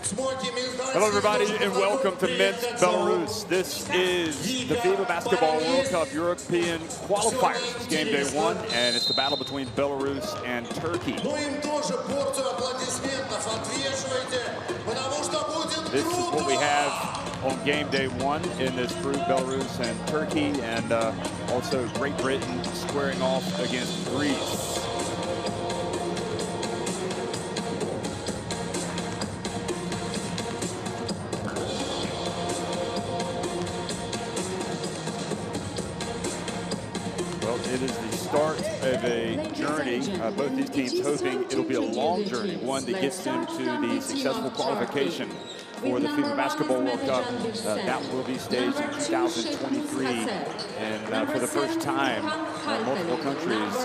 Hello, everybody, and welcome to Men's Belarus. This is the FIBA Basketball World Cup European Qualifiers. It's game day one, and it's the battle between Belarus and Turkey. This is what we have on game day one in this group, Belarus and Turkey, and also Great Britain squaring off against Greece. It is the start of a journey, both these teams hoping it'll be a long journey, one that gets them to the successful qualification for the FIBA Basketball World Cup. That will be staged in 2023. And for the first time, multiple countries,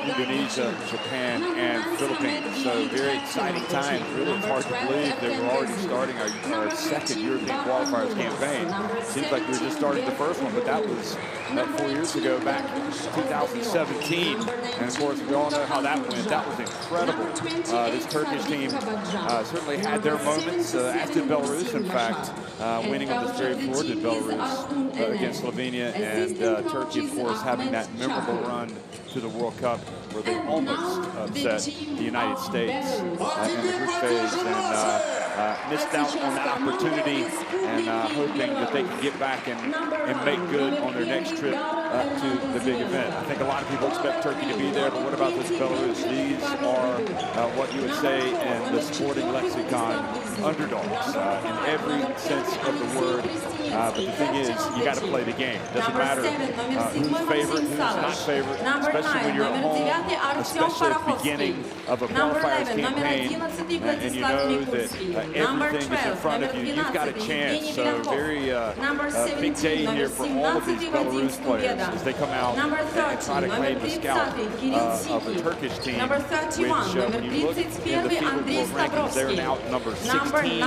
Indonesia, Japan, and Philippines. So very exciting time. Really, it's hard to believe that we're already starting our second European qualifiers campaign. Seems like we were just starting the first one, but that was 4 years ago, back in 2017. And of course, we all know how that went. That was incredible. This Turkish team certainly had their moments, as did Belarus, in fact, winning on this very floor did Belarus against Slovenia, and Turkey, of course, having that memorable run to the World Cup where they almost upset the United States in the group phase, and missed out on that opportunity, and hoping that they can get back and make good on their next trip to the big event. I think a lot of people expect Turkey to be there, but what about this Belarus? These are what you would say in the sporting lexicon, underdogs in every sense of the word. But the thing is, you got to play the game. It doesn't matter who's favorite, who's not favorite, especially when you're at home, especially at the beginning of a qualifiers campaign, and you know that everything is in front of you. You've got a chance. So very big day here for all of these Belarus players as they come out and try to claim the scalp of a Turkish team, which when you look in the FIBA World rankings, they're now at number 16.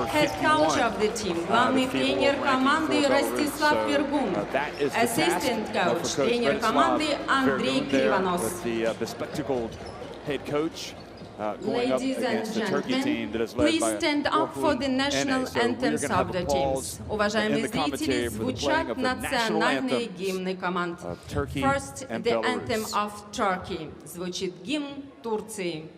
Head coach of the team, главный тренер команды Ростислав Вергун, assistant coach, тренер команды Андрей Кривонос. The bespectacled head coach going up Ladies and against the Turkey team that is led please by stand up for the national anthems of the teams. Уважаемые зрители, звучат национальные гимны команд. First, the anthem of Turkey. Звучит гимн Турции.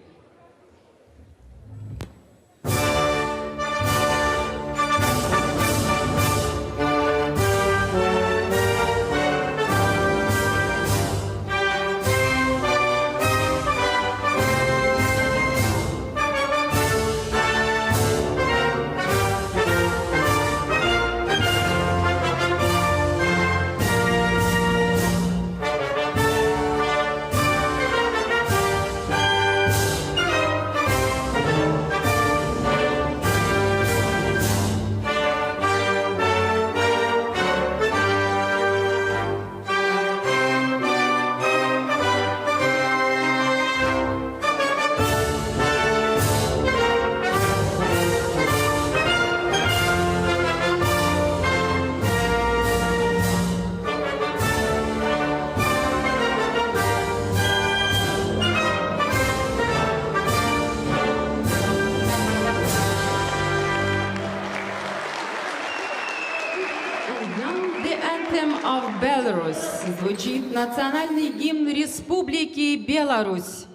The anthem of Belarus. Звучит национальный гимн Республики Беларусь.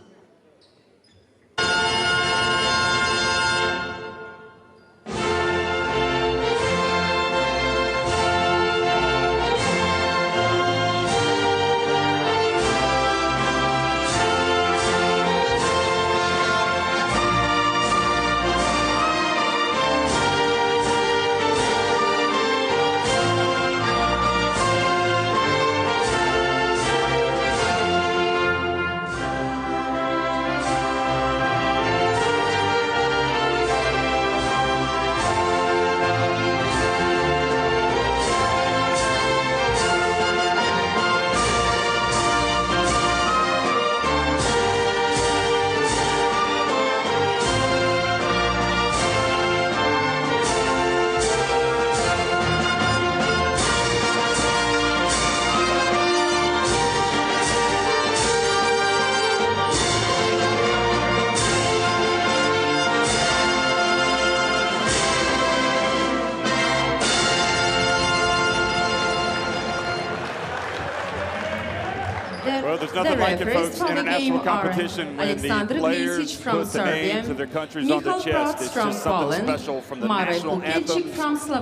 there's nothing like it, folks. International competition when the players put the names of their countries on their chest. It's just something special from the national anthem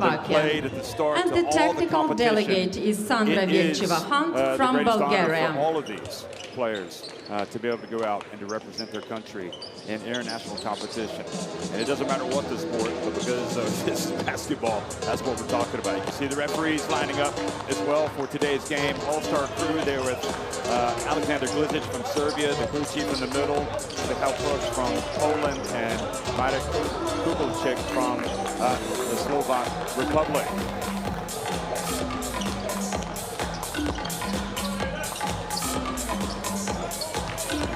that played at the start and to the technical delegate is Sandra Velcheva-Hunt from Bulgaria. For all of these players to be able to go out and to represent their country in international competition. And it doesn't matter what the sport, but because this is basketball, that's what we're talking about. You can see the referees lining up as well for today's game. All-star crew there with Alexander Glizic from Serbia, the crew chief in the middle, Michał Proch from Poland, and Marek Kukulczyk from the Slovak Republic.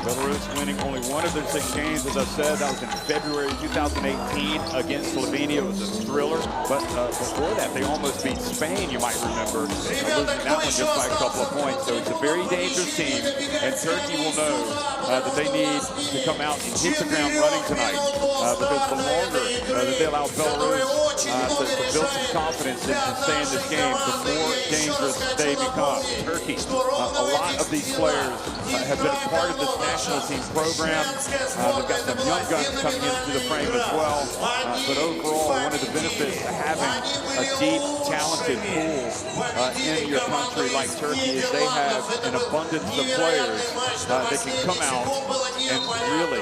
Belarus winning only one of their 6 games, as I said. That was in February 2018 against Slovenia. It was a thriller. But before that, they almost beat Spain, you might remember, losing that one just by a couple of points. So it's a very dangerous team, and Turkey will know that they need to come out and hit the ground running tonight. Because the longer that they allow Belarus to build some confidence and to stay in this game, the more dangerous they become. Turkey, a lot of these players have been a part of this national team program. They've got some young guns coming into the frame as well. But overall, one of the benefits of having a deep, talented pool in your country like Turkey is they have an abundance of players that can come out and really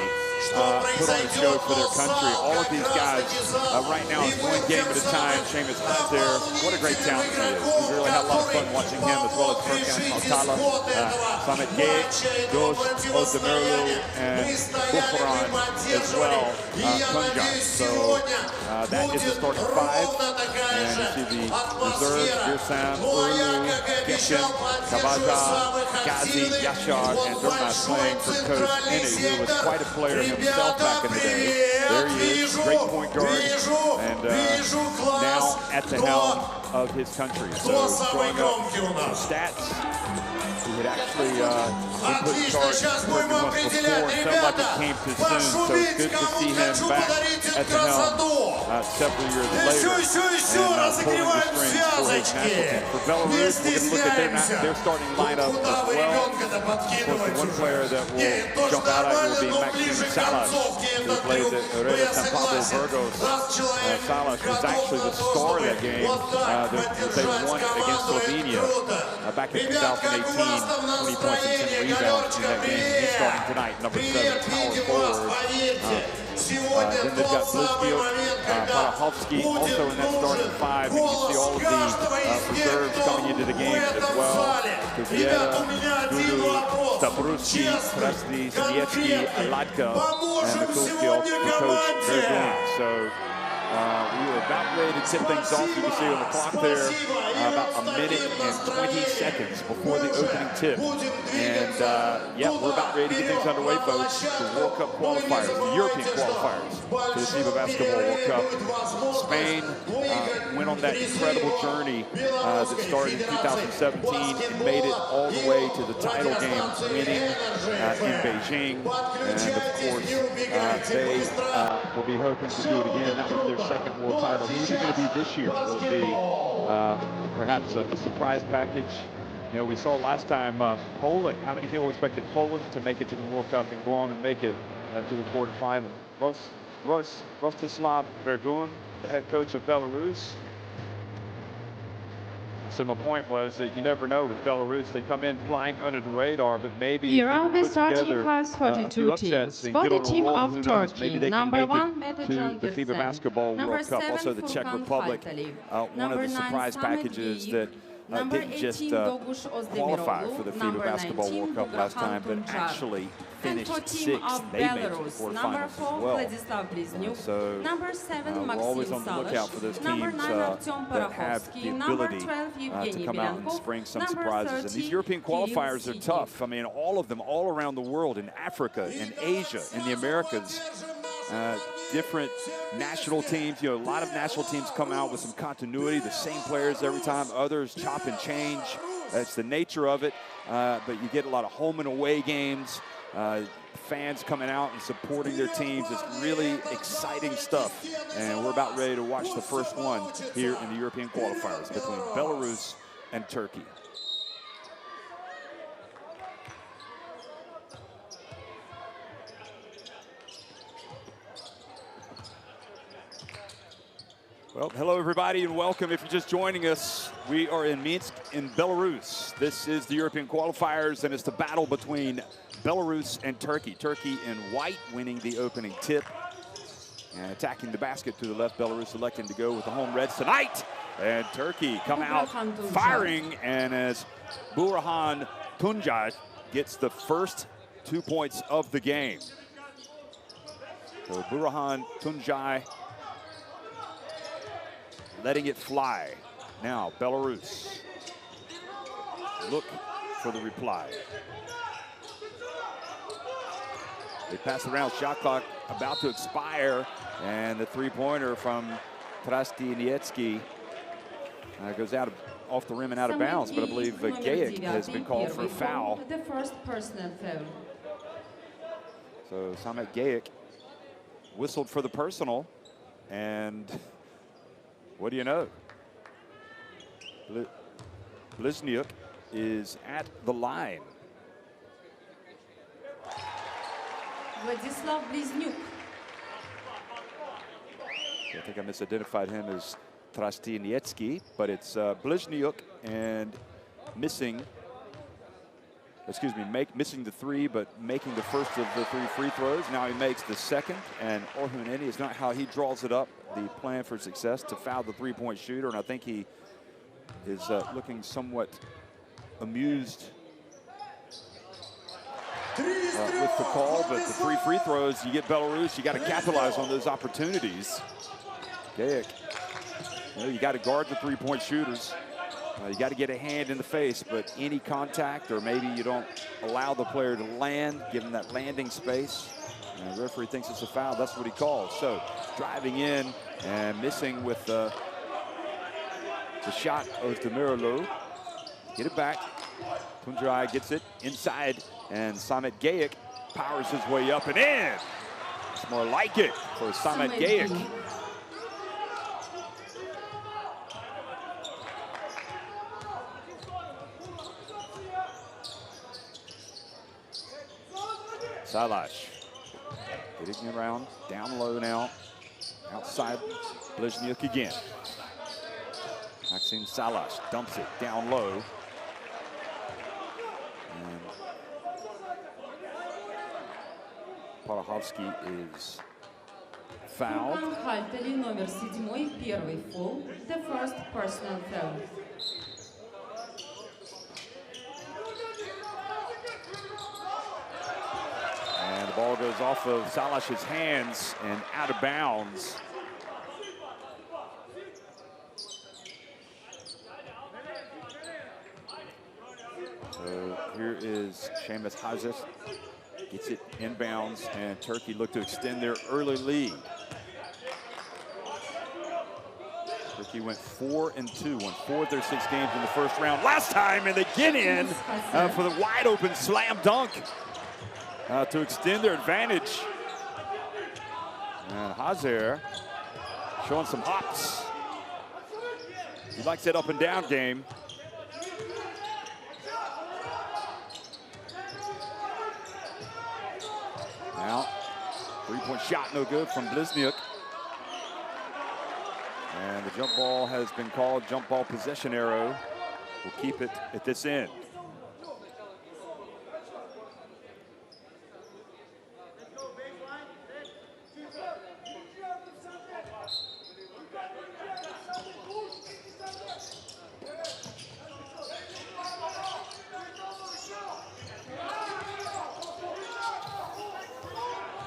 put on a show for their country. All of these guys right now is one game at a time. Seamus out there. What a great talent he is. We really had a lot of fun watching him, as well as Furkan Altala, Samet Gage, Dosh, Odemirlu, and Bukhran as well. Tunja. So that is the starting 5. And you see the reserves, Birsam, Ulu, Kipkin, Kabaja, Gazi, Yashar, and Durmas playing for Coach Eni, who was quite a player himself back in the day. There he is, great point guard, and now at the helm of his country. So showing up some stats. He had actually been put in charge working once before and felt like it came too soon. So it's good to see him back at the helm several years later and pulling the strings for his national team. For Belarus, we're going to look at their starting lineup as well. Of course, the one player that will jump out at will be Maxim Salas, who plays at Herrera San Pablo Burgos. Salas was actually the star of that game that they won against Slovenia back in 2018. 20 points and 10 rebounds in that game. He's starting tonight, number 7, power forward. Then they've got Bliskiel, Parahovsky also in that starting 5. And you can see all of the reserves coming into the game as well. Kuziera, Dudu, Stabruski, Krasny, Sniecki, Aladka, and Mikulskiel, the coach, Vergoon. So we were about ready to tip things off. You can see on the clock there about a minute and 20 seconds before the opening tip. And yeah, we're about ready to get things underway, folks. The World Cup qualifiers, the European qualifiers for the FIBA Basketball World Cup. Spain went on that incredible journey that started in 2017 and made it all the way to the title game, winning in Beijing. And of course, they will be hoping to do it again. That was their second world title. Who's it going to be this year? Will it be perhaps a surprise package? You know, we saw last time Poland. How many people expected Poland to make it to the World Cup and go on and make it to the quarterfinal? Rostislav Vergoon, the head coach of Belarus. So my point was that you never know with Belarus, they come in flying under the radar, but maybe here are the starting 42 teams. For the team of Turkey, number 1, to the FIBA Basketball World Cup. Also the Czech Republic, one of the surprise packages that didn't just qualify for the FIBA Basketball World Cup last time, but actually finished 6th. They made it to the quarterfinals as well. So we're always on the lookout for those teams that have the ability to come out and spring some surprises. And these European qualifiers are tough. I mean, all of them, all around the world, in Africa, in Asia, in the Americas. Different national teams, you know, a lot of national teams come out with some continuity, the same players every time. Others chop and change. That's the nature of it. But you get a lot of home and away games. Fans coming out and supporting their teams. It's really exciting stuff. And we're about ready to watch the first one here in the European qualifiers between Belarus and Turkey. Well, hello everybody and welcome. If you're just joining us, we are in Minsk in Belarus. This is the European qualifiers and it's the battle between Belarus and Turkey. Turkey in white winning the opening tip and attacking the basket to the left. Belarus electing to go with the home reds tonight. And Turkey come out firing, and as Burhan Tuncay gets the first 2 points of the game. So Burhan Tuncay letting it fly. Now Belarus look for the reply. They pass around, shot clock about to expire, and the three-pointer from Trastiniecki goes out off the rim and out of bounds, but I believe Gaic has been called for a foul. The first personal foul. So Samet Gaic whistled for the personal, and what do you know? Bliznyuk is at the line. Władysław Bliźniuk. I think I misidentified him as Trastiniecki, but it's Bliznyuk, and missing the three, but making the first of the three free throws. Now he makes the second, and Orhun is not how he draws it up. The plan for success to foul the three-point shooter, and I think he is looking somewhat amused with the call, but the three free throws, you get Belarus, you got to capitalize on those opportunities. Gaic, you got to guard the three-point shooters. You got to get a hand in the face, but any contact, or maybe you don't allow the player to land, give him that landing space. And the referee thinks it's a foul. That's what he calls. So driving in and missing with the shot of Demirolu. Get it back. Tuncay gets it inside, and Samet Gaic powers his way up and in. It's more like it for Samet Gaic. Salash getting around, down low now. Outside, Bliznyuk again. Maxime Salash dumps it down low. And Parachovsky is fouled. Хальтели номер 7, первый фол, the first personal foul. And the ball goes off of Salash's hands and out of bounds. So here is Seamus Hazes, gets it inbounds, and Turkey look to extend their early lead. Turkey went 4-2, won 4 of their 6 games in the first round last time, and they get in for the wide open slam dunk to extend their advantage. And Hazer showing some hops. He likes that up and down game. Now, three-point shot no good from Bliznyuk. And the jump ball has been called. Jump ball possession arrow will keep it at this end.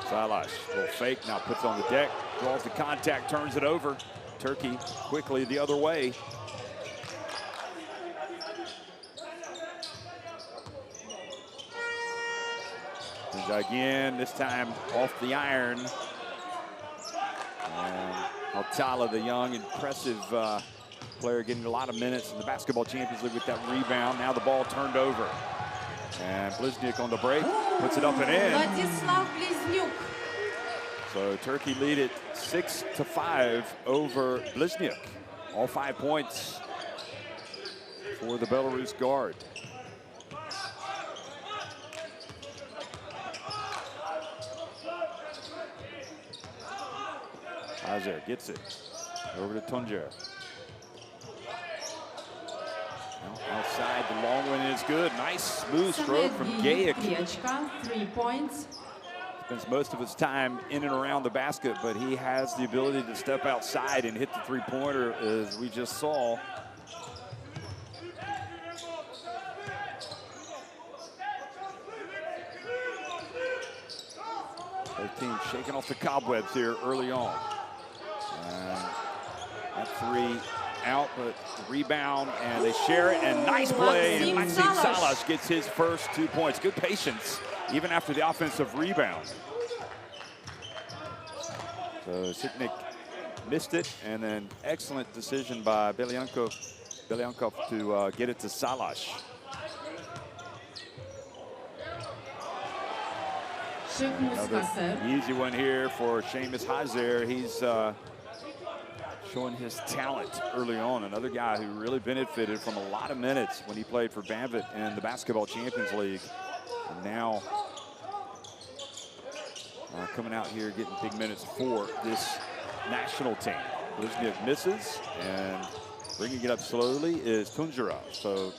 Salash, little fake, now puts on the deck, draws the contact, turns it over. Turkey quickly the other way. And again, this time off the iron. And Altala, the young, impressive player, getting a lot of minutes in the Basketball Champions League with that rebound. Now the ball turned over. And Bliznyuk on the break, puts it up and in. Władysław Bliźniuk. So Turkey lead it 6-5 over Bliznyuk. All 5 points for the Belarus guard. Hazer gets it. Over to Tuncer. Outside, the long one is good. Nice smooth stroke from Gajic. 3 points. Spends most of his time in and around the basket, but he has the ability to step outside and hit the three-pointer, as we just saw. Both teams shaking off the cobwebs here early on. That three out, but the rebound, and they share it, and nice play. And Maxime Salas gets his first 2 points. Good patience, even after the offensive rebound. So Sitnik missed it, and then excellent decision by Belyankov to get it to Salas. Another easy one here for Seamus Hazer. He's showing his talent early on. Another guy who really benefited from a lot of minutes when he played for Banvit in the Basketball Champions League. And now coming out here getting big minutes for this national team. Blizniuk misses, and bringing it up slowly is Tunjura. So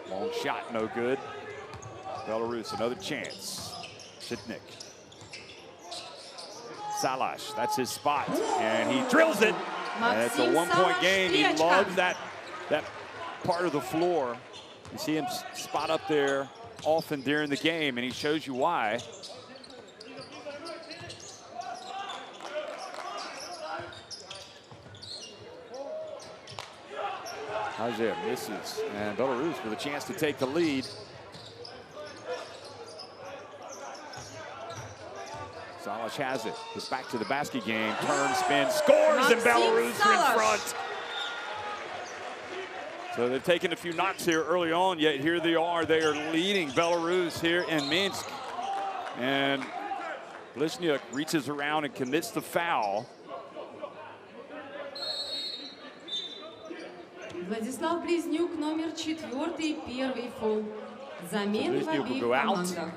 long shot, no good. Belarus, another chance. Sitnik. Salas, that's his spot, and he drills it. And it's a one-point game. He loves that part of the floor. You see him spot up there often during the game, and he shows you why. Hazer misses, and Belarus with a chance to take the lead. Salas has it. Goes back to the basket game. Turns, spins, scores, and Belarus in front. So they've taken a few knocks here early on, yet here they are. They are leading Belarus here in Minsk. And Blizniuk reaches around and commits the foul. Владислав Близнюк, номер 4, первый фол. Замены в обеих командах.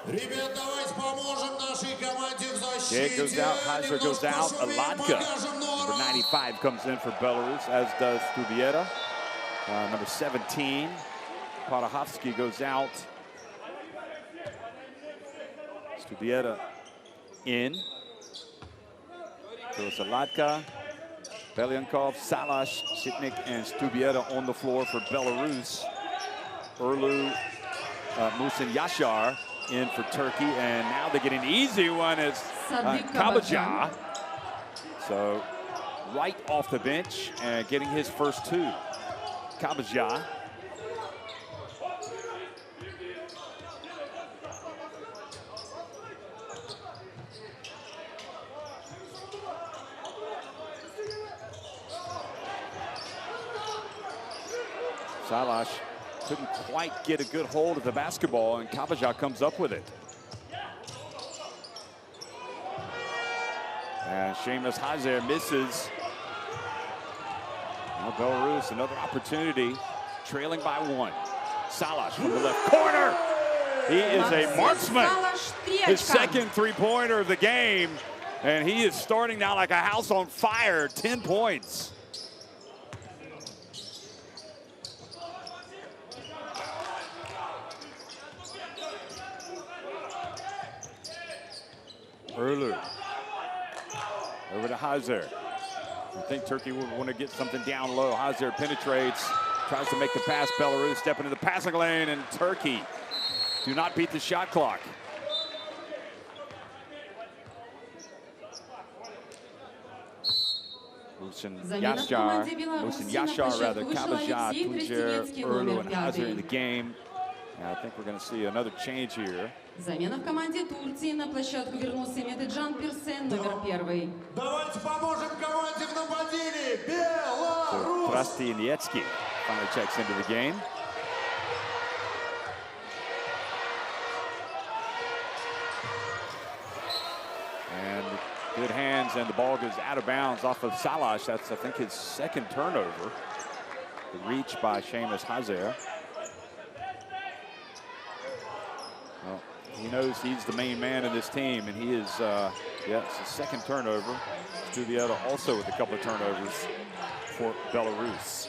Ребят, давайте поможем нашей команде в защите. Jake goes out, Hazer goes out, Aladka, number 95, comes in for Belarus, as does Stubieta. Number 17, Parahovsky goes out. Stubieta in. So it's Aladka, Belyankov, Salas, Sitnik, and Stubieta on the floor for Belarus. Erlu, Musin Yashar in for Turkey, and now they get an easy one as Kabaja. So right off the bench and getting his first two. Kabaja. Salas couldn't quite get a good hold of the basketball, and Kabaja comes up with it. And Seamus Hazer misses. Now Belarus, another opportunity, trailing by one. Salas from the left corner. He is a marksman. His second three-pointer of the game, and he is starting now like a house on fire, 10 points. Erlu over to Hazer. I think Turkey would want to get something down low. Hazer penetrates, tries to make the pass. Belarus step into the passing lane, and Turkey do not beat the shot clock. Musin Yashar rather, Kabaja, Tuncer, Erlu, and Hazer in the game. And I think we're going to see another change here. Замена в команде Турции. На площадку вернулся Медеджан Пирсен, номер 1. Давайте поможем команде в нападении. Беларусь! So Krasnietsky finally checks into the game. And good hands, and the ball goes out of bounds off of Salas. That's, I think, his second turnover. The reach by Seamus Hazer. Well, he knows he's the main man in this team, and he is, it's his second turnover. Stuvieta also with a couple of turnovers for Belarus.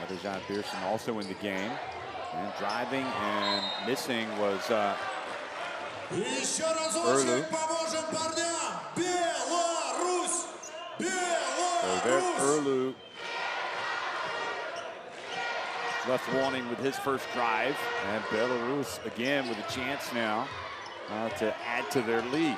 Dejan Pearson also in the game. And driving and missing was Erlu. So there's Erlu left wanting with his first drive. And Belarus again with a chance now to add to their lead.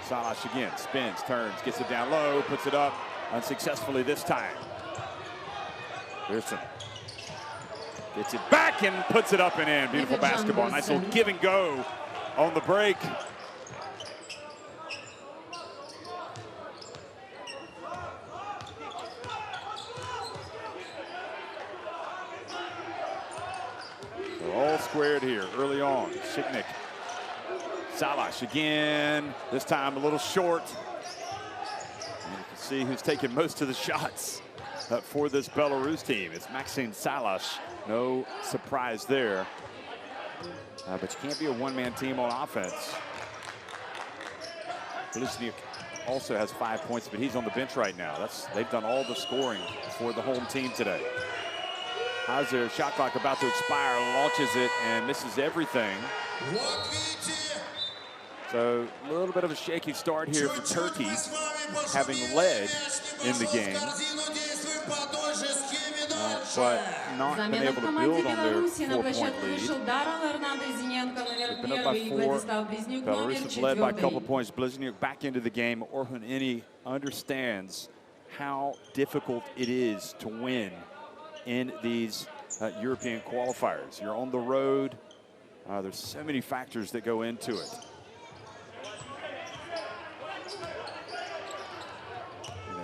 Salash again, spins, turns, gets it down low, puts it up unsuccessfully this time. Pearson gets it back and puts it up and in. Beautiful basketball. Nice little give and go on the break. They're all squared here early on. Shiknik. Salash again, this time a little short. And you can see who's taking most of the shots for this Belarus team. It's Maxim Salash, no surprise there. But you can't be a one-man team on offense. Bliznyuk also has 5 points, but he's on the bench right now. They've done all the scoring for the home team today. Hazer, shot clock about to expire, launches it and misses everything. So a little bit of a shaky start here for Turkey, having led in the game, but not been able to build on their 4-point lead. They've been up by 4. Belarus has led by a couple points. Bliznyuk back into the game. Orhun Ini understands how difficult it is to win in these European qualifiers. You're on the road. There's so many factors that go into it.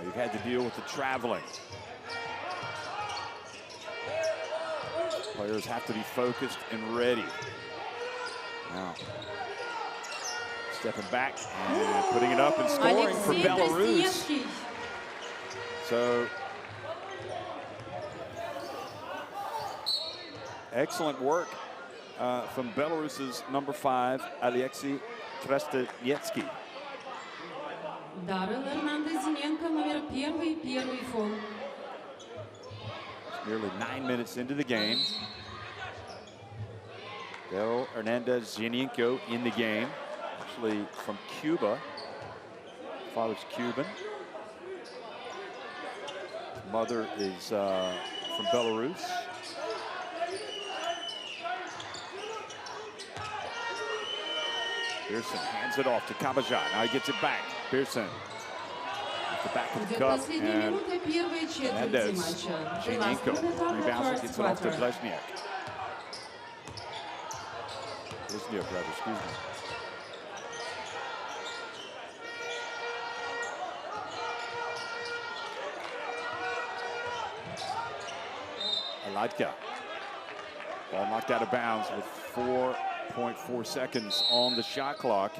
You've had to deal with the traveling. Players have to be focused and ready. Now, stepping back and putting it up and scoring for Belarus. So, excellent work from Belarus's number 5, Alexei Krasnodebski. Даррел Эрнандезиненко, номер 1, первый фол. Nearly 9 minutes into the game. Darrell Hernandez-Zienenko in the game, actually from Cuba. Father's Cuban. Mother is from Belarus. Pearson hands it off to Kabajat. Now he gets it back. Pearson at the back of the cup, and Hernandez, Zienenko rebounds and gets it off to Bliznyuk. Bliznyuk, rather, excuse me. Aladka. Ball knocked out of bounds with 4.4 seconds on the shot clock.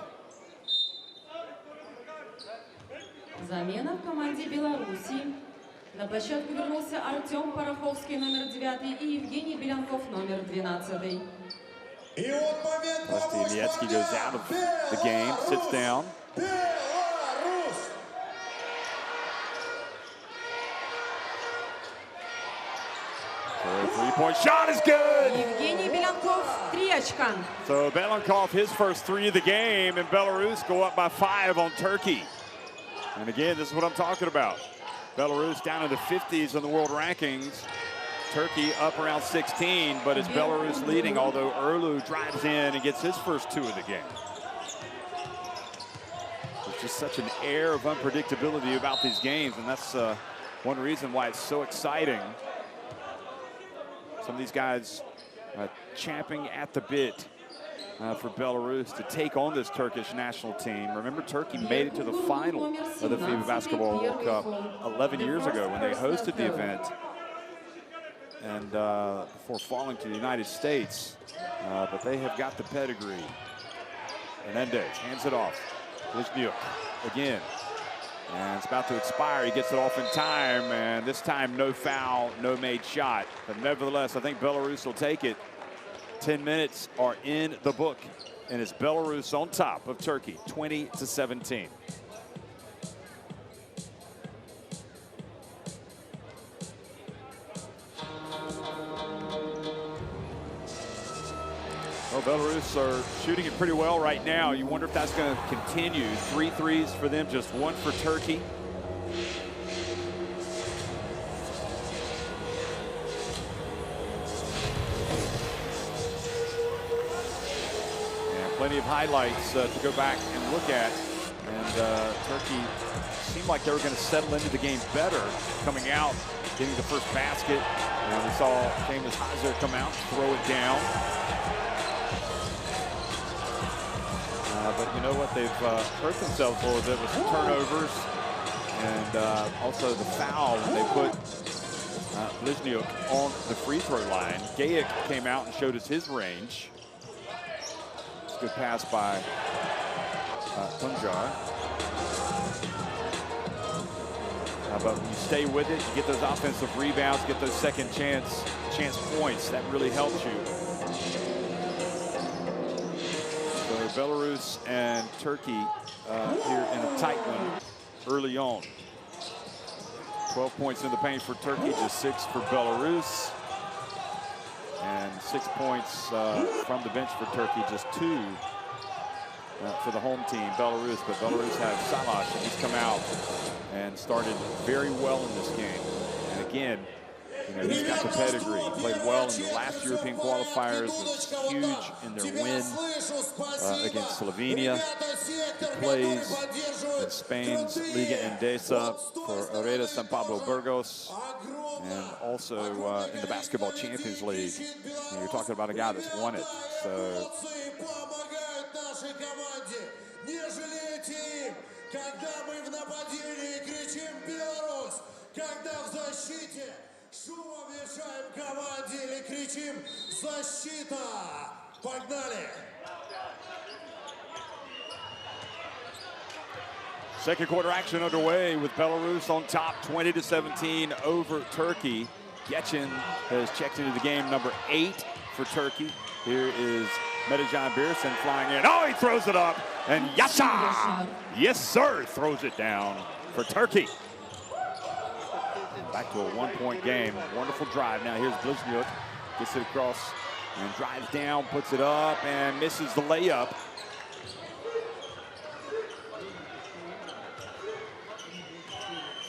Замена в команде Беларуси. На площадку вернулся Артем Пороховский, номер 9, и Евгений Белянков, номер 12. Rusty Nietsky goes out of the game, sits down. So three-point shot is good. Евгений Белянков, 3 очка. So Belankov, his first 3 of the game, and Belarus go up by 5 on Turkey. And again, this is what I'm talking about. Belarus down in the 50s on the world rankings. Turkey up around 16, but it's Belarus leading, although Erlu drives in and gets his first 2 of the game. There's just such an air of unpredictability about these games, and that's one reason why it's so exciting. Some of these guys champing at the bit for Belarus to take on this Turkish national team. Remember, Turkey made it to the final of the FIBA Basketball World Cup 11 years ago when they hosted the event. and before falling to the United States. But they have got the pedigree. Hernandez hands it off. Blizniuk again. And it's about to expire. He gets it off in time, and this time no foul, no made shot. But nevertheless, I think Belarus will take it. 10 minutes are in the book, and it's Belarus on top of Turkey, 20-17. Well, Belarus are shooting it pretty well right now. You wonder if that's going to continue. 3 threes for them, just 1 for Turkey. And plenty of highlights to go back and look at. And Turkey seemed like they were going to settle into the game better coming out, getting the first basket. And we saw famous Hazard come out, throw it down. But you know what? They've hurt themselves a little bit with some turnovers, and also the foul when they put Blizniuk on the free throw line. Gajic came out and showed us his range. It's a good pass by Tunjar. But when you stay with it, you get those offensive rebounds, get those second chance points. That really helps you. Belarus and Turkey here in a tight one early on. 12 points in the paint for Turkey, just 6 for Belarus. And 6 points from the bench for Turkey, just 2 for the home team, Belarus. But Belarus has Salash, and he's come out and started very well in this game. And again, you know, he's got the pedigree. He played well in the last European qualifiers, was huge in their win against Slovenia. He plays in Spain's Liga Endesa for Hereda San Pablo Burgos, and also in the Basketball Champions League. And you're talking about a guy that's won it. So шумом мешаем команде или кричим «Защита!» Погнали! Second quarter action underway with Belarus on top, 20-17 over Turkey. Getchin has checked into the game, number 8 for Turkey. Here is Metecan Birsen flying in. Oh, he throws it up, and Yasha! Yes, sir, throws it down for Turkey. Back to a 1-point game. Wonderful drive. Now here's Blizniuk. Gets it across and drives down, puts it up, and misses the layup.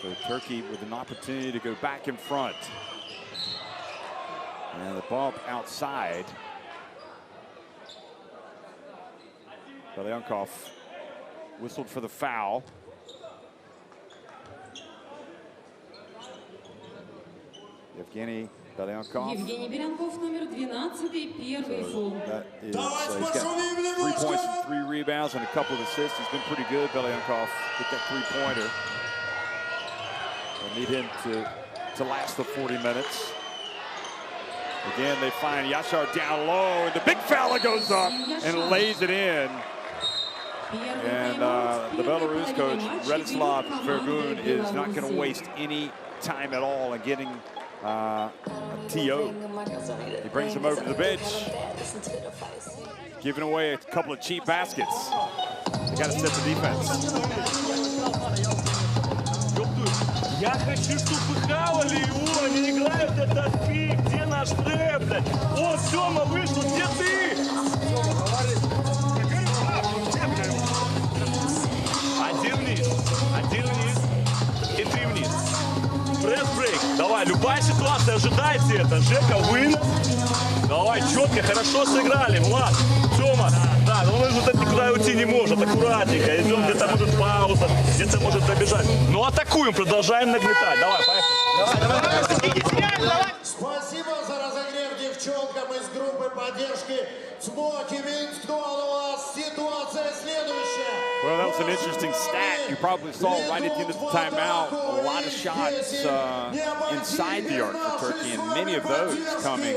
So Turkey with an opportunity to go back in front. And the bump outside. Belyankov whistled for the foul. Evgeny Belyankov. Евгений Белянков, номер 12, первый фол. He's got 3 points and 3 rebounds and a couple of assists. He's been pretty good, Belyankov. Get that 3-pointer. They need him to last the 40 minutes. Again, they find Yashar down low, and the big fella goes up and lays it in. And the Belarus coach, Radislav Vergun, is not going to waste any time at all in getting a TO. He brings him over to the bench, giving away a couple of cheap baskets. They got to set the defense. Я хочу, чтобы хавали его, они играют этот пик. Где наш трэп, блядь? О, Сёма вышел, где ты? Один вниз и 3 вниз. Пресс-брейк. Давай, любая ситуация, ожидайте это. Жека, вынос. Давай, четко, хорошо сыграли, Влад. Тёма, да, но он же никуда уйти не может. Аккуратненько, идем, где-то может пауза, где-то может добежать. Ну, атакуем, продолжаем нагнетать. Давай, поехали. Давай. Спасибо за разогрев, девчонки. девчонкам из группы поддержки Смоки Минск. Ну а у нас ситуация следующая. Well, that was an interesting stat. You probably saw right at the end of the timeout a lot of shots inside the arc for Turkey, and many of those coming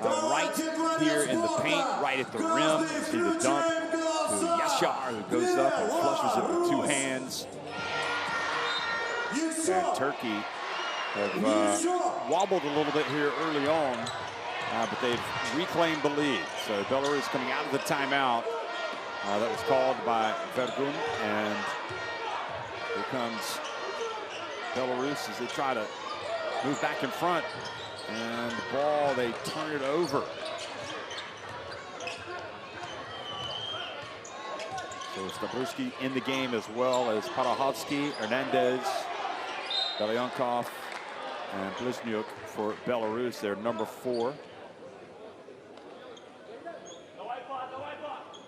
right here in the paint, right at the rim. You see the dunk to Yashar, who goes up and flushes it with two hands. And Turkey have wobbled a little bit here early on, but they've reclaimed the lead. So Belarus coming out of the timeout that was called by Vergun, and here comes Belarus as they try to move back in front, and the ball, they turn it over. So Stabruski in the game as well as Parahovsky, Hernandez, Belyankov, and Bliznyuk for Belarus. They're number 4.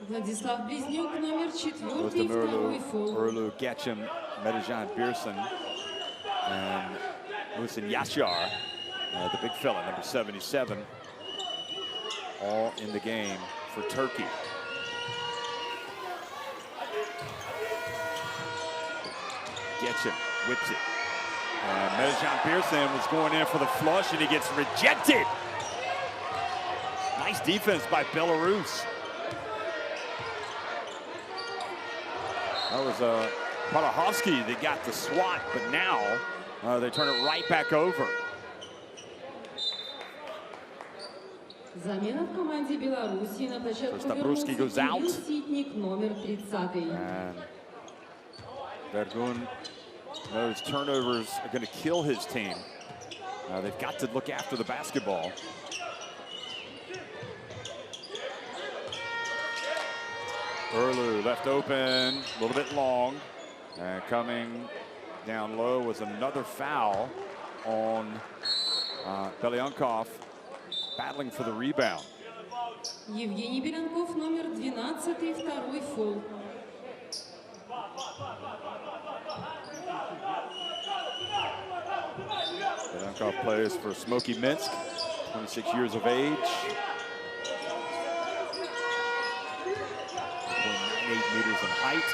Владислав Близнюк, номер 4, второй фол. Urlu, Getchim, Medijan Birsen, and Musin Yashar, the big fella, number 77, all in the game for Turkey. Getchim whips it. And Medijan Birsen was going in for the flush, and he gets rejected. Nice defense by Belarus. That was Parahovsky that got the swat, but now they turn it right back over. Замена в команде Беларуси. На площадку Stabruski goes out. Ситник, номер 30. And Vergun knows turnovers are going to kill his team. They've got to look after the basketball. Urlu left open, a little bit long, and coming down low was another foul on Belyankov, battling for the rebound. Евгений Белянков, номер 12, второй фол. Belyankov plays for Smoky Minsk, 26 years of age. 8 meters in height,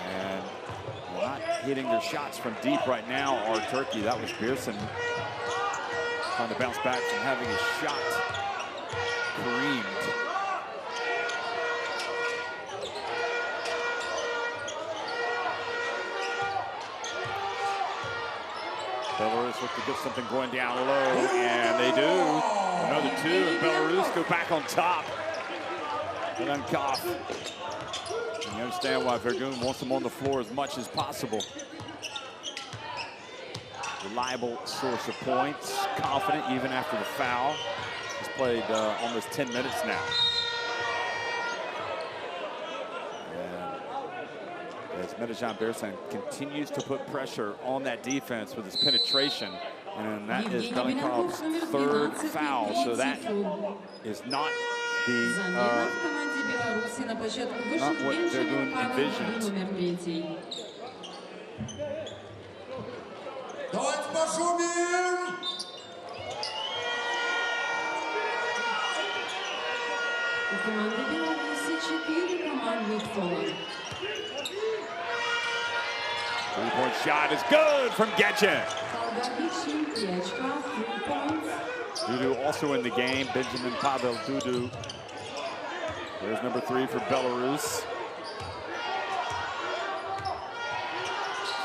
and not hitting their shots from deep right now are Turkey. That was Birsen trying to bounce back from having his shot creamed. Belarus look to get something going down low, and they do. Another 2, and Belarus go back on top. Belyankov. You understand why Vergun wants him on the floor as much as possible. Reliable source of points, confident even after the foul. He's played almost 10 minutes now. And as Medijan Birsen continues to put pressure on that defense with his penetration, and that is Belyankov's 3rd foul, so that is not not what they're doing envisioned. Давайте пошумим! У команды Беларуси 4 командных фола. 3-point shot is good from Getchim. Солдатичин, 3 очка, 3 points. Dudu also in the game, Benjamin Pavel Dudu. There's number 3 for Belarus.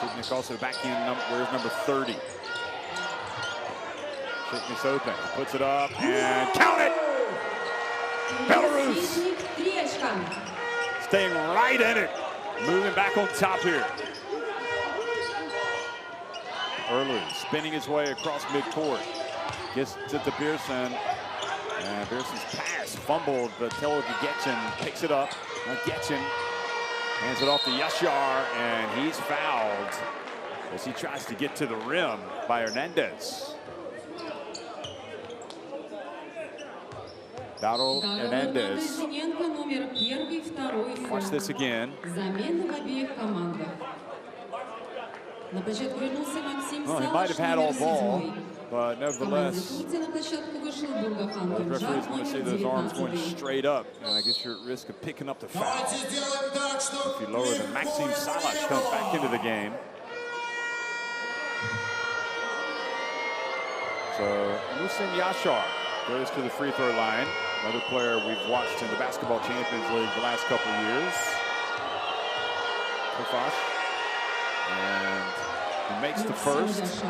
Sidnik also back in, where's number 30? Sidnik's open, puts it up, and count it! Belarus staying right in it, moving back on top here. Urlu spinning his way across midcourt. Gets to the Birsen, and Birsen's pass fumbled, but Telo Getchim picks it up. Now Getchim hands it off to Yashar, and he's fouled as he tries to get to the rim by Hernandez. Battle Hernandez. Watch this again. Well, he might have had all ball. But nevertheless, the referees want to see those arms going straight up. And I guess you're at risk of picking up the foul. If you lower them, Maxim Salash comes back into the game. So Musin Yashar goes to the free throw line. Another player we've watched in the Basketball Champions League the last couple of years. Kofash. And he makes the first.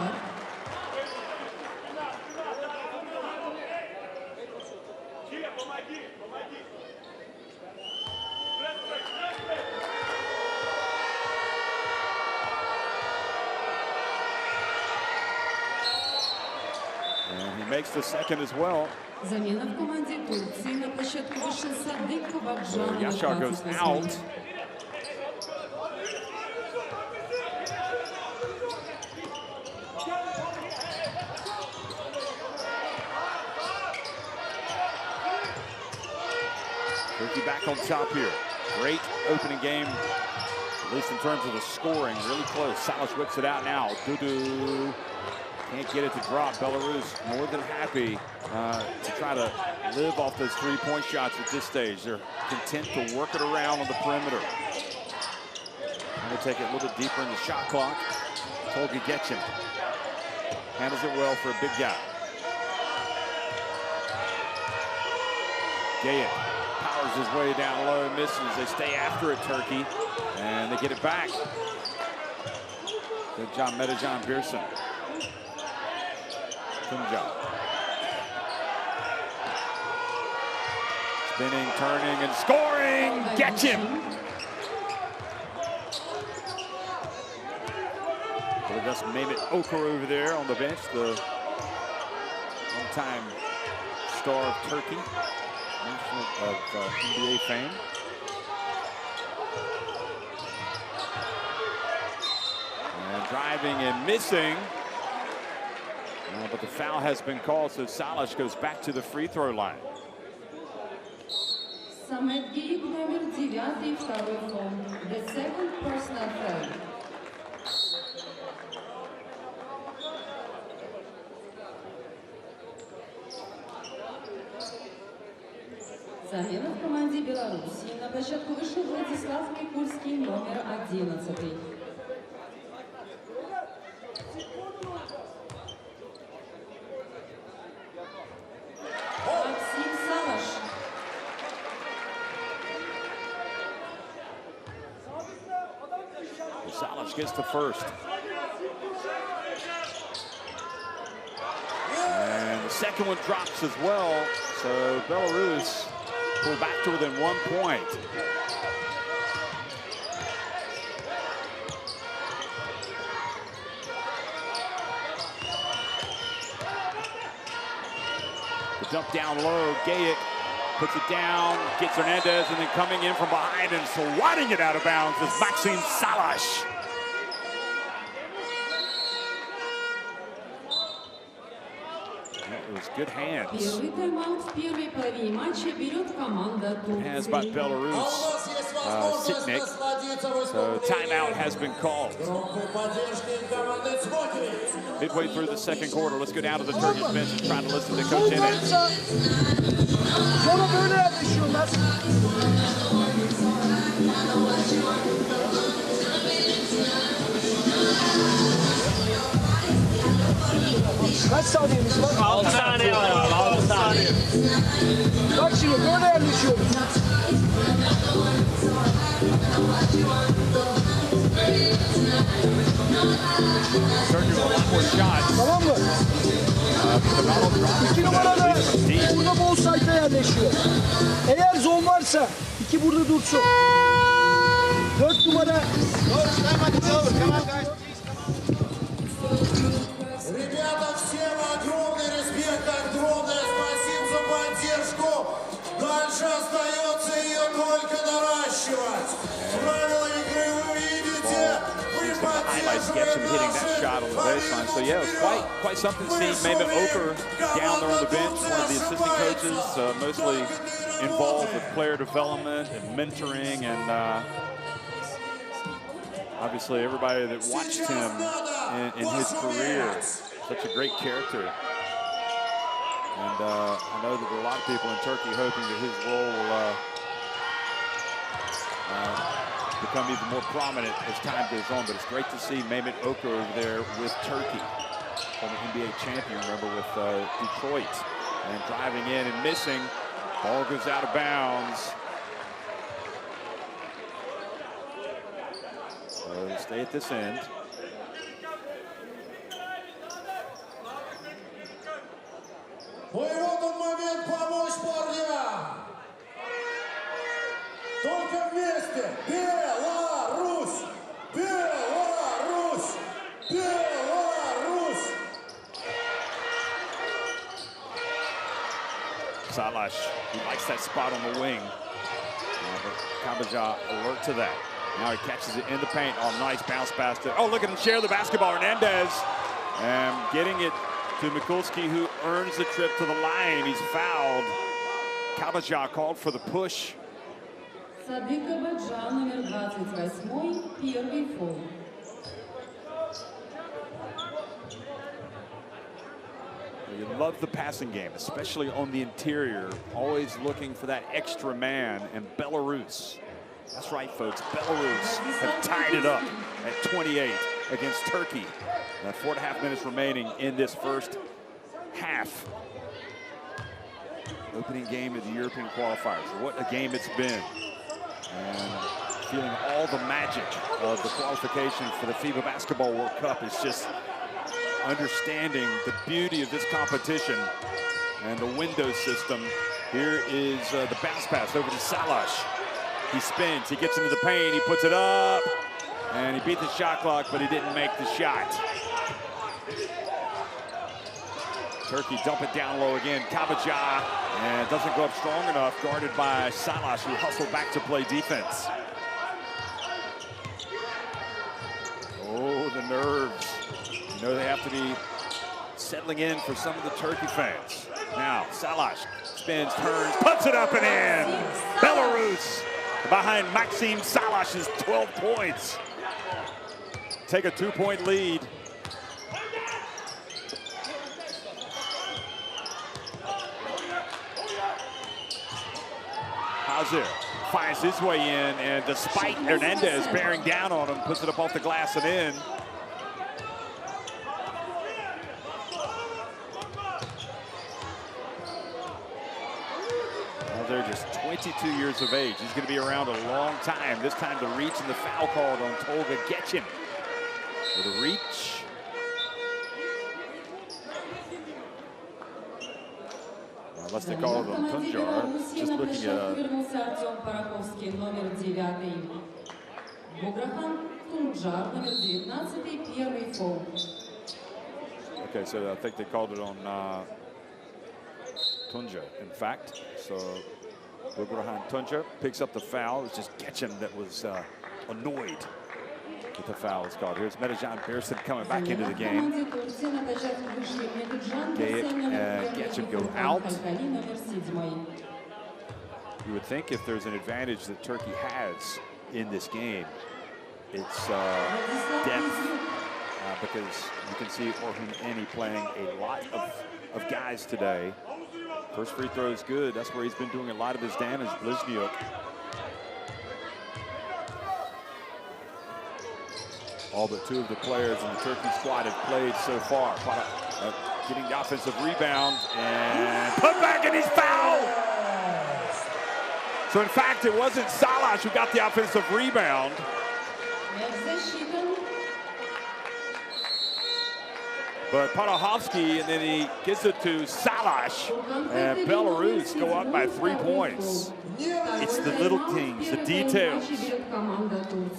And he makes the second as well. So Yashar goes out. Turkey back on top here. Great opening game, at least in terms of the scoring. Really close. Salash whips it out now. Dudu can't get it to drop. Belarus more than happy to try to live off those three-point shots at this stage. They're content to work it around on the perimeter. Trying to take it a little bit deeper in the shot clock. Tolga Getchin handles it well for a big guy. Gayet powers his way down low, misses. They stay after it, Turkey, and they get it back. Good job, Metecan Pearson. Punjab. Spinning, turning, and scoring. Getchin. I believe that's Mehmet Okur over there on the bench, the one-time star of Turkey, of NBA fame. And driving and missing. But the foul has been called, so Salash goes back to the free throw line. Samet Geyik, номер 9, второй фол. The second personal foul. Замена в команде Беларуси. На площадку вышел Владислав Микульский, номер 11. Salash gets the first. And the second one drops as well. So Belarus pull back to within 1 point. The dump down low, Gayet puts it down, gets Hernandez, and then coming in from behind and swatting it out of bounds is Maxim Salash. That was good hands. Hands by Belarus, Sitnik. So timeout has been called. Midway through the second quarter, let's go down to the Turkish bench and try to listen to Coach Enes. Sonra böyle yerleşiyorlar. Kaç saniyemiz var? 6 saniye var abi, 6 saniye. Bak şimdi böyle yerleşiyoruz. Tamam mı? 2 numaralı burada bol sayıda yerleşiyor. Eğer zon varsa 2 burada dursun. 4 numara. Ребята, всем огромный респект, огромное спасибо за поддержку. Дальше остается ее только наращивать. Правила игры вы видите. Highlights gets him hitting that shot on the baseline. So yeah, it was quite something to see Mehmet Okur down there on the bench, one of the assistant coaches, mostly involved with player development and mentoring, and obviously everybody that watched him in his career such a great character. And I know that there are a lot of people in Turkey hoping that his role will become even more prominent as time goes on. But it's great to see Mehmet Okur over there with Turkey, former NBA champion, remember, with Detroit. And driving in and missing. Ball goes out of bounds. So they stay at this end. Ну и вот он момент помочь парням. Только вместе. Беларусь! Беларусь! Беларусь! Salash, he likes that spot on the wing. But Kabaja alert to that. Now he catches it in the paint. Oh, nice bounce pass to, oh, look at him share the basketball. Hernandez, and getting it to Mikulski, who earns the trip to the line. He's fouled. Kabaja called for the push. You love the passing game, especially on the interior, always looking for that extra man. And Belarus, that's right, folks, Belarus have tied it up at 28 against Turkey. 4.5 minutes remaining in this first half. Opening game of the European qualifiers. What a game it's been. And feeling all the magic of the qualification for the FIBA Basketball World Cup is just understanding the beauty of this competition and the window system. Here is the bounce pass over to Salash. He spins, he gets into the paint, he puts it up, and he beat the shot clock, but he didn't make the shot. Turkey dump it down low again. Kabaja, and it doesn't go up strong enough, guarded by Salash, who hustled back to play defense. Oh, the nerves. You know they have to be settling in for some of the Turkey fans. Now, Salash spins, turns, puts it up and in. Belarus behind Maxim Salash's 12 points. Take a 2-point lead. Hazir finds his way in, and despite Hernandez bearing down on him, puts it up off the glass and in. They're just 22 years of age. He's going to be around a long time. This time the reach and the foul called on Tolga Getchin. With a reach. Unless they call it on Tunjar. Just looking at okay, so I think they called it on Tunja, in fact. So Bugrahan Tunja picks up the foul. It's just Getchin that was annoyed with the foul it's called. Here's Metejan Pearson coming back into the game. Getchin go out. You would think if there's an advantage that Turkey has in this game, it's depth, because you can see Orhun Eni playing a lot of guys today. First free throw is good. That's where he's been doing a lot of his damage, Blizniuk. All but 2 of the players in the Turkey squad have played so far. Getting the offensive rebound and put back, and he's fouled. So in fact, it wasn't Salash who got the offensive rebound. But Panahovsky, and then he gets it to Salash, and Belarus go up by 3 points. It's the little things, the details,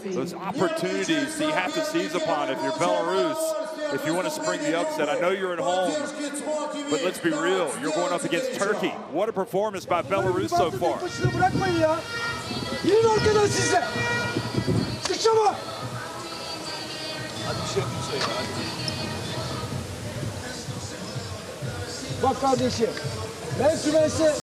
those opportunities that you have to seize upon if you're Belarus, if you want to spring the upset. I know you're at home, but let's be real, you're going up against Turkey. What a performance by Belarus so far. Bak kardeşim, ben kümesi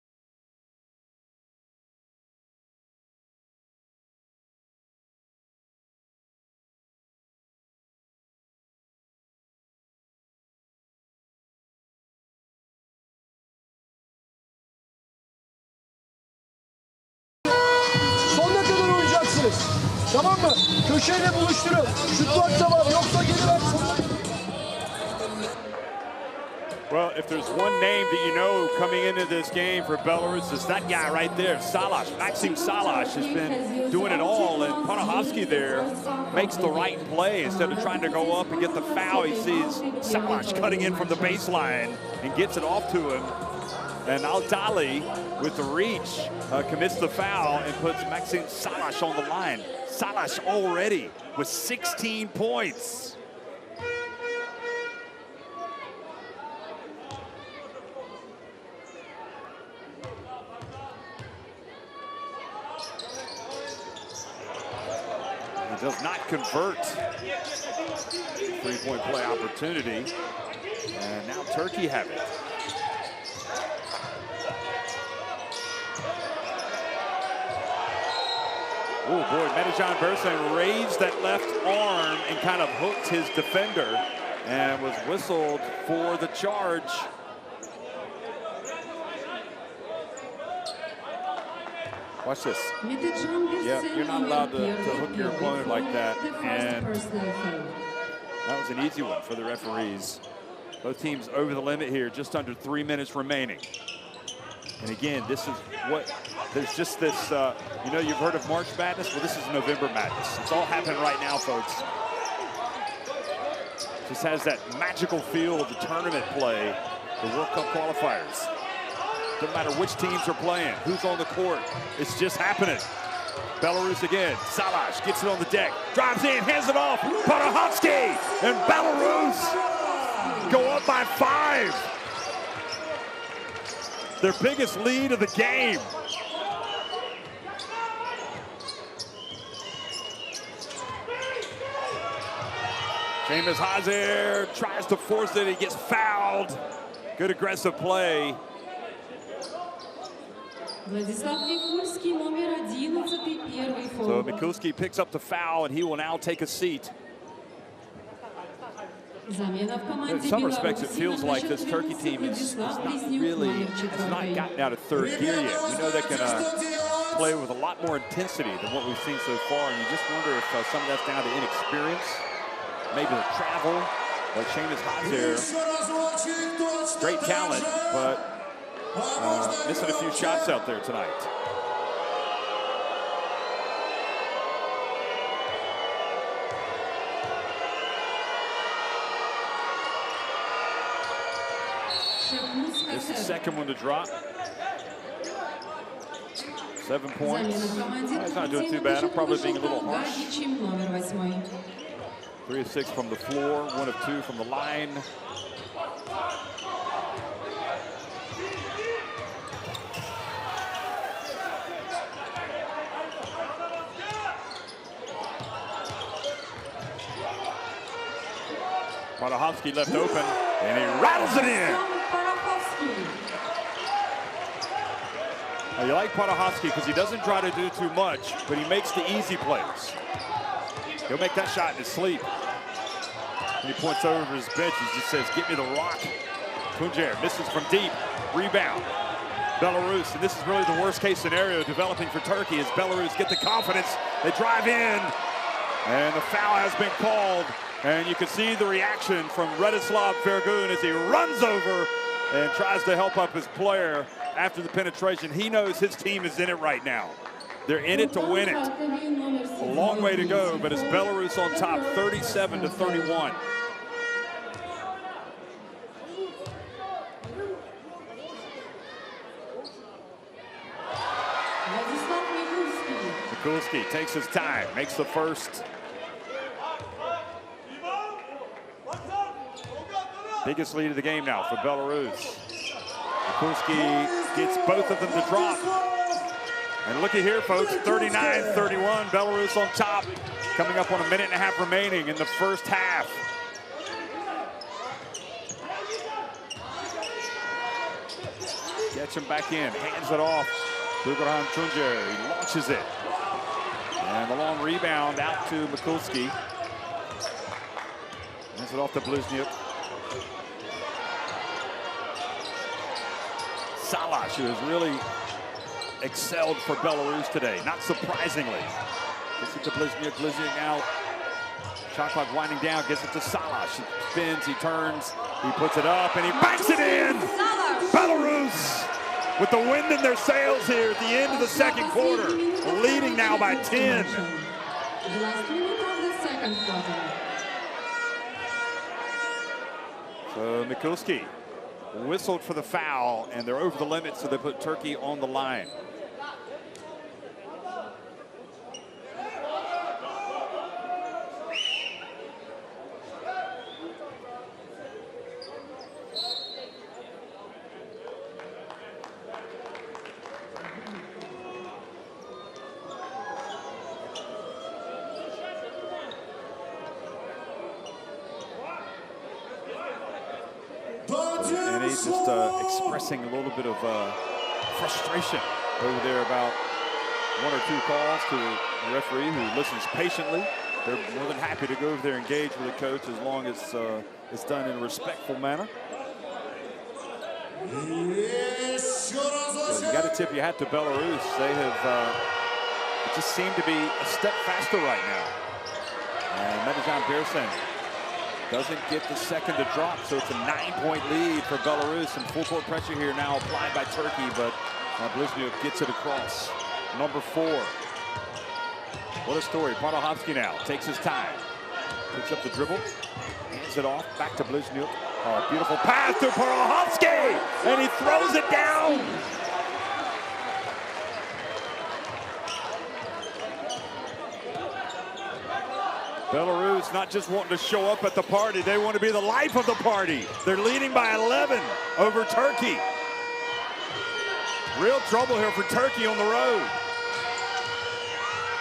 buluşturabiliriz. Tamam mı? Köşeyle buluşturun. Şut varsa var, yoksa geri ver. Well, if there's one name that you know coming into this game for Belarus, it's that guy right there, Salash. Maxim Salash has been doing it all, and Panahovsky there makes the right play. Instead of trying to go up and get the foul, he sees Salash cutting in from the baseline and gets it off to him. And Al-Dali, with the reach, commits the foul and puts Maxim Salash on the line. Salash already with 16 points. He does not convert. Three-point play opportunity. And now Turkey have it. Oh boy, Metecan Bersen raised that left arm and kind of hooked his defender and was whistled for the charge. Watch this. Yeah, you're not allowed to hook your opponent like that. And that was an easy one for the referees. Both teams over the limit here, just under 3 minutes remaining. And again, this is what, there's just this, you know, you've heard of March Madness? Well, this is November Madness. It's all happening right now, folks. Just has that magical feel of the tournament play, the World Cup qualifiers. Doesn't matter which teams are playing, who's on the court. It's just happening. Belarus again. Salash gets it on the deck, drives in, hands it off. Panahovsky and Belarus go up by 5. Their biggest lead of the game. Seamus Hazer tries to force it, he gets fouled. Good aggressive play. So Mikulski picks up the foul, and he will now take a seat. In some respects, it feels like this Turkey team has not gotten out of third gear yet. We know they can play with a lot more intensity than what we've seen so far, and you just wonder if some of that's down to inexperience, maybe the travel, like Seamus Hazer. Great talent, but missing a few shots out there tonight. This is the second one to drop. 7 points. He's not doing too bad. I'm probably being a little harsh. 3 of 6 from the floor, 1 of 2 from the line. Panahovsky left open, and he rattles it in. Now, you like Panahovsky because he doesn't try to do too much, but he makes the easy plays. He'll make that shot in his sleep. And he points over his bench. He just says, "Get me the rock." Tuncer misses from deep. Rebound. Belarus, and this is really the worst case scenario developing for Turkey as Belarus get the confidence. They drive in, and the foul has been called. And you can see the reaction from Radislav Fergun as he runs over and tries to help up his player after the penetration. He knows his team is in it right now. They're in it to win it. A long way to go, but it's Belarus on top, 37-31. Mikulski takes his time, makes the first. Biggest lead of the game now for Belarus. Mikulski gets both of them to drop. And looky here, folks, 39-31, Belarus on top. Coming up on 1.5 minutes remaining in the first half. Gets him back in, hands it off. Bugarhan Tuncer, he launches it. And the long rebound out to Mikulski. Hands it off to Bliznyuk. Salash, who has really excelled for Belarus today, not surprisingly. Gets it to Blizniuk. Blizniuk now. Shot clock winding down. Gets it to Salah. He spins. He turns. He puts it up, and he banks it in. Belarus with the wind in their sails here at the end of the second quarter, leading now by 10. The last minute of the second quarter. So Mikulski whistled for the foul, and they're over the limit, so they put Turkey on the line. And he's just expressing a little bit of frustration over there about one or two calls to the referee, who listens patiently. They're more than happy to go over there and engage with the coach as long as it's done in a respectful manner. You got to tip your hat to Belarus. They have it just seemed to be a step faster right now. And Medijan Birsen doesn't get the second to drop, so it's a 9-point lead for Belarus, and full court pressure here now applied by Turkey, but Blizniuk gets it across. Number 4. What a story. Parduhovsky now takes his time. Picks up the dribble, hands it off, back to Blizniuk. Oh, beautiful pass to Parduhovsky, and he throws it down. Belarus not just wanting to show up at the party, they want to be the life of the party. They're leading by 11 over Turkey. Real trouble here for Turkey on the road.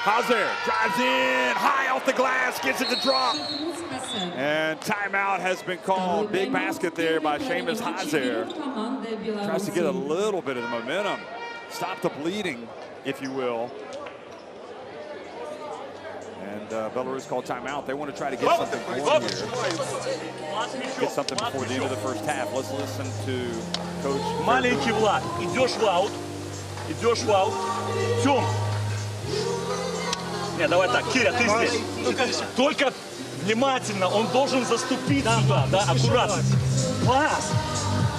Hazer drives in, high off the glass, gets it to drop. And timeout has been called. Big basket there by Seamus Hazer. Tries to get a little bit of the momentum. Stop the bleeding, if you will. And Belarus called timeout. They want to try to get something going here. Get something before the end of the first half. Let's listen to Coach. Маленький Влад, идешь в аут. Идешь в аут. Тём. Не, давай так, Киря, ты здесь. Только внимательно, он должен заступить сюда, да, аккуратно. Пас.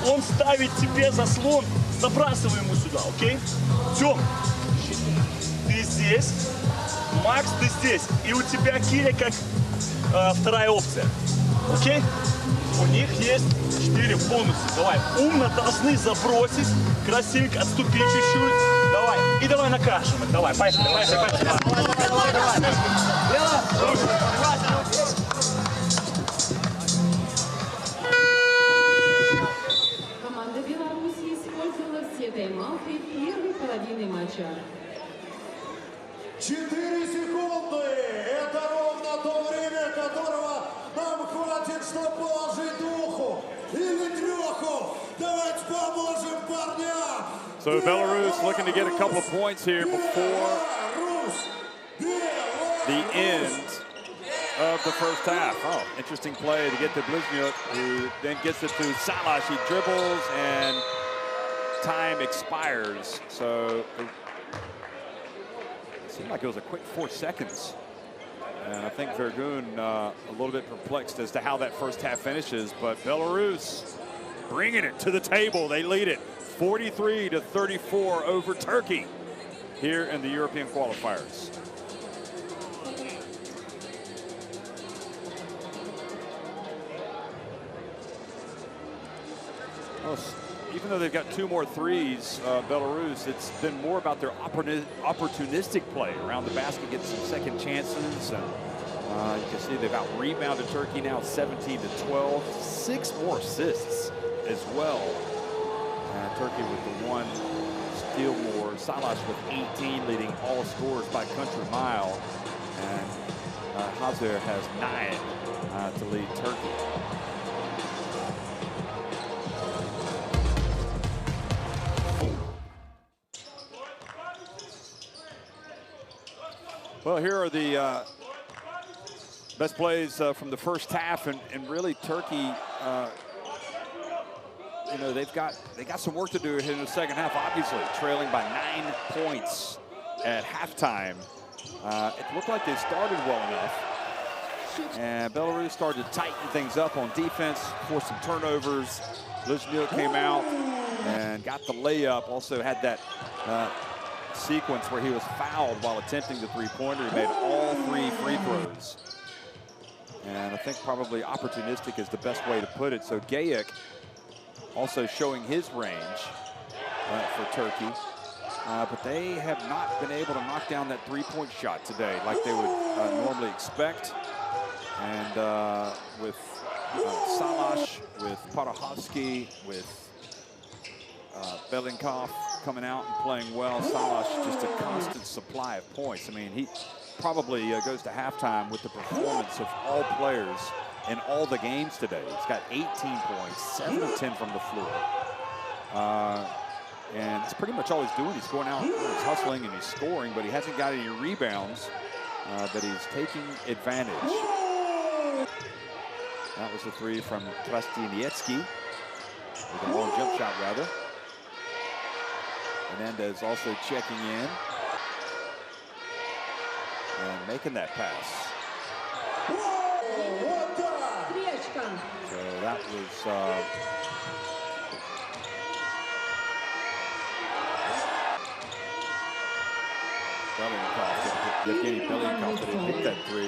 Он ставит тебе заслон, забрасывай ему сюда, окей? Тём, ты здесь. Макс, ты здесь. И у тебя Киря как вторая опция. Окей? У них есть 4 бонуса. Давай, умно должны забросить. Красивенько, отступи чуть-чуть. Давай. И давай накажем их. Давай, поехали. Давай. Команда Беларуси использовала все тайм-ауты первой половины матча. 4 секунды. Это ровно то время, которого нам хватит, чтобы положить духу или треху. Давайте поможем парням. So Belarus looking to get a couple of points here before the end of the first half. Oh, interesting play to get to Blizniuk, who then gets it to Salah. He dribbles and time expires. So it seemed like it was a quick 4 seconds. And I think Vergun a little bit perplexed as to how that first half finishes, but Belarus bringing it to the table. They lead it 43-34 over Turkey here in the European qualifiers. Well, even though they've got 2 more threes, Belarus, it's been more about their opportunistic play around the basket, getting some second chances. And you can see they've out-rebounded Turkey now 17-12. 6 more assists as well. Turkey with the 1 steal more. Salas with 18, leading all scorers by country mile. And Hazer has 9 to lead Turkey. Well, here are the best plays from the first half, and really Turkey, you know, they got some work to do here in the second half. Obviously, trailing by 9 points at halftime, It looked like they started well enough. And Belarus started to tighten things up on defense, forced some turnovers. Luzhnil came out and got the layup. Also had that sequence where he was fouled while attempting the three-pointer. He made all 3 free throws. And I think probably opportunistic is the best way to put it. So Gayek also showing his range for Turkey. But they have not been able to knock down that three-point shot today like they would normally expect. And with Salash, with Parahovsky, with Belinkov coming out and playing well, Salash just a constant supply of points. I mean, he probably goes to halftime with the performance of all players in all the games today. He's got 18 points, 7 of 10 from the floor. And it's pretty much all he's doing. He's going out, he's hustling and he's scoring, but he hasn't got any rebounds, but he's taking advantage. That was the 3 from Trastiniecki, with a long jump shot, rather. Menendez also checking in and making that pass. So that was Evgeny Belinkov that hit that 3.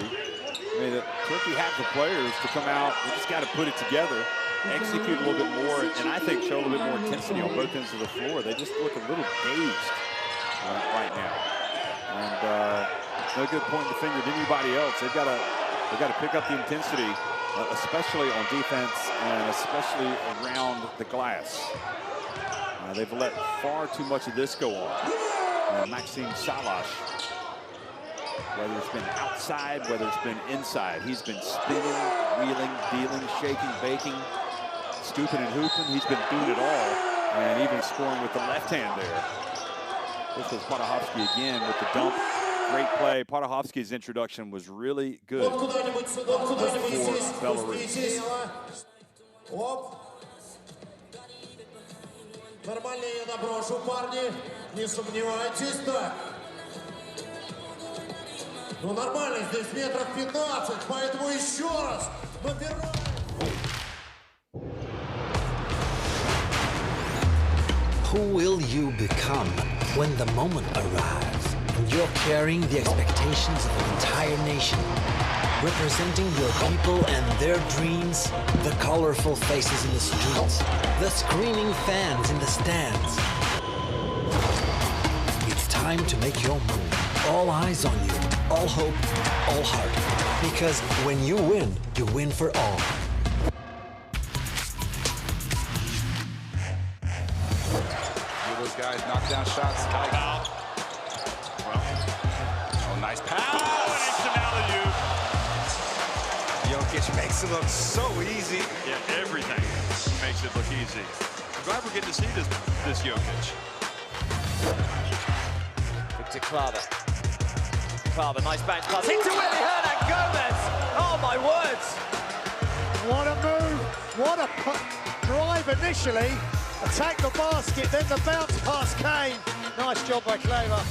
I mean, Turkey had the players to come out. They just got to put it together, execute a little bit more, and I think show a little bit more intensity on both ends of the floor. They just look a little dazed right now, and no good pointing the finger at anybody else. They've got to pick up the intensity, especially on defense and especially around the glass. They've let far too much of this go on. Maxime Salash, whether it's been outside, whether it's been inside, he's been spinning, wheeling, dealing, shaking, baking, scooping and hooping. He's been doing it all, and even scoring with the left hand there. This was Parahovsky again with the dump. Great play. Parahovsky's introduction was really good for Belarus. Нормально я доброшу, парни. Не сомневайтесь, так. Ну нормально, здесь метров 15, поэтому еще раз набираем. Who will you become when the moment arrives and you're carrying the expectations of an entire nation, representing your people and their dreams, the colorful faces in the streets, the screaming fans in the stands? It's time to make your move. All eyes on you, all hope, all heart. Because when you win for all. Those guys knock down shots. Out. Well, oh, nice pass. Oh, and it's an alley-oop. Jokic makes it look so easy. Yeah, everything makes it look easy. I'm glad we're getting to see this Jokic. Victor Klaver. Klaver, nice bounce pass into Willy Hernan Gomez. Oh my words! What a move! What a drive initially. Attack the basket, then the bounce pass came. Nice job by Klaver.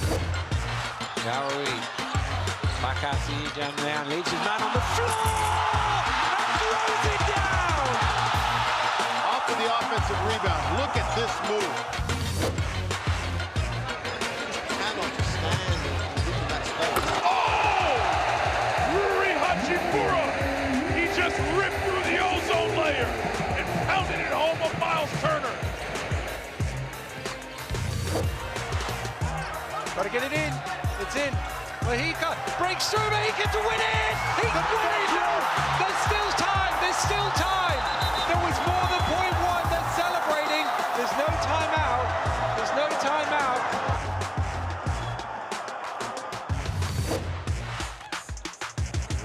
Gowrie. Back out to Ejan Leon. Leads his man on the floor! And throws it down! Off of the offensive rebound. Look at this move. Cannot stand in that space. Oh! Rui Hachimura! He just ripped through the ozone layer and pounded it home of Miles Turner. Got to get it in. It's in. Well, he breaks through, but he gets to win it. He can win it. There's still time. There's still time. There was more than .1 that's celebrating. There's no timeout. There's no timeout.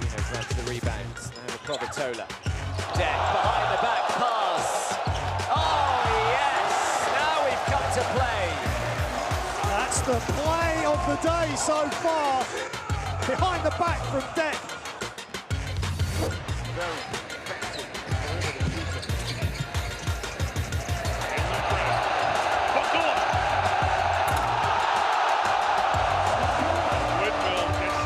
Reno grabs the rebounds. Now with Provatola. Deck behind the back pass. Oh, yes. Now we've come to play. That's the play of the day so far. Behind the back from Deck. Whitfield gets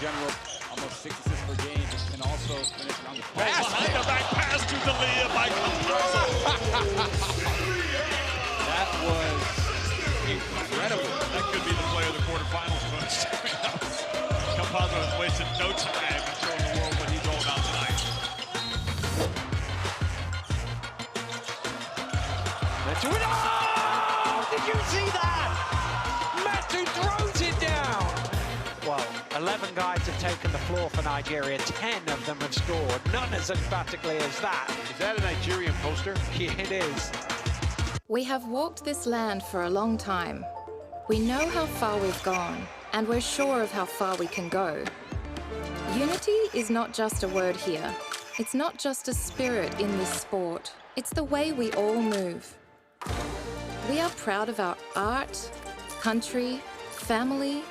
general, almost 6 assists per game, but can also finish around the basket. Behind the back pass to D'Elia by Campazzo. That was incredible. That could be the player of the quarterfinals, folks. Campazzo has wasted no time in showing the world what he's all about tonight. Oh! Did you see that? Metu throws it down. Well, 11 guys have taken the floor for Nigeria. 10 of them have scored. None as emphatically as that. Is that a Nigerian poster? Yeah, it is. We have walked this land for a long time. We know how far we've gone, and we're sure of how far we can go. Unity is not just a word here. It's not just a spirit in this sport. It's the way we all move. We are proud of our art, country, family,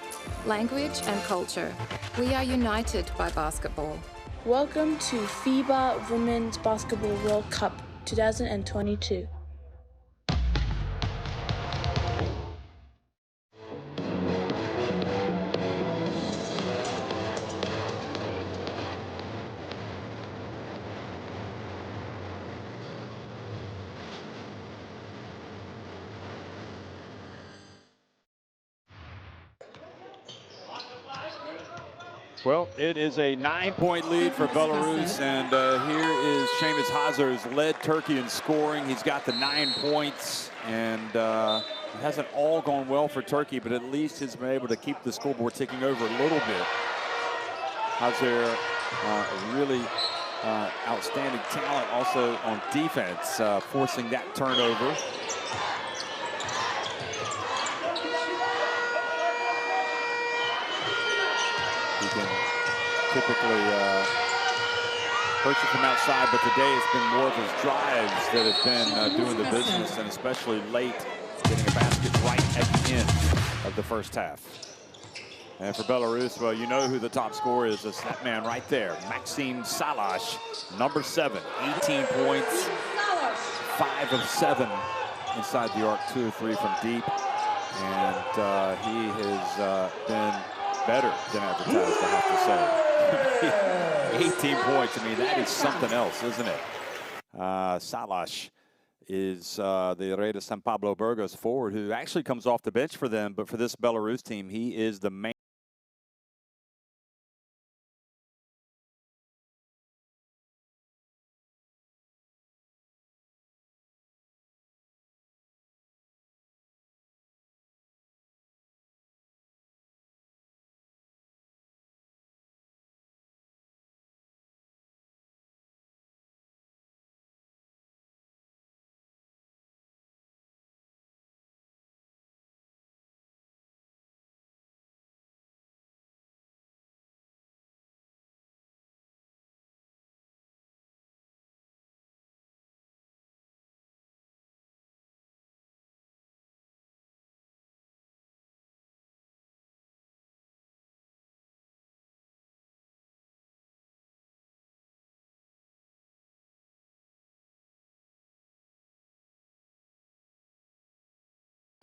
language, and culture. We are united by basketball. Welcome to FIBA Women's Basketball World Cup 2022. Well, it is a 9-point lead for Belarus, and here is Seamus Hazar, who's led Turkey in scoring. He's got the 9 points, and it hasn't all gone well for Turkey, but at least he's been able to keep the scoreboard ticking over a little bit. Hazar, really outstanding talent also on defense, forcing that turnover. He can typically hurt you from outside, but today it's been more of his drives that have been doing the business, and especially late, getting a basket right at the end of the first half. And for Belarus, well, you know who the top scorer is. It's that man right there, Maxim Salash, number 7, 18 points, 5 of 7 inside the arc, 2 of 3 from deep. And he has been better than advertised, I have to say. 18 points, I mean, that is something else, isn't it? Salash is the Rey de San Pablo Burgos forward, who actually comes off the bench for them, but for this Belarus team, he is the main.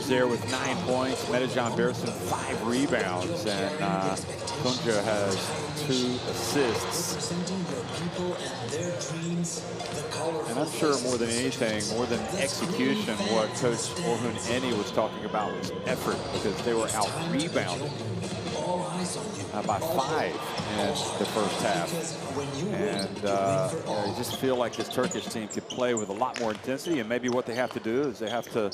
There with 9 points, Metejan Berson 5 rebounds, and Kunja has 2 assists. And I'm sure more than anything, more than execution, what Coach Orhun Eni was talking about was effort, because they were out rebounded by 5 in the first half. And you just feel like this Turkish team could play with a lot more intensity, and maybe what they have to do is they have to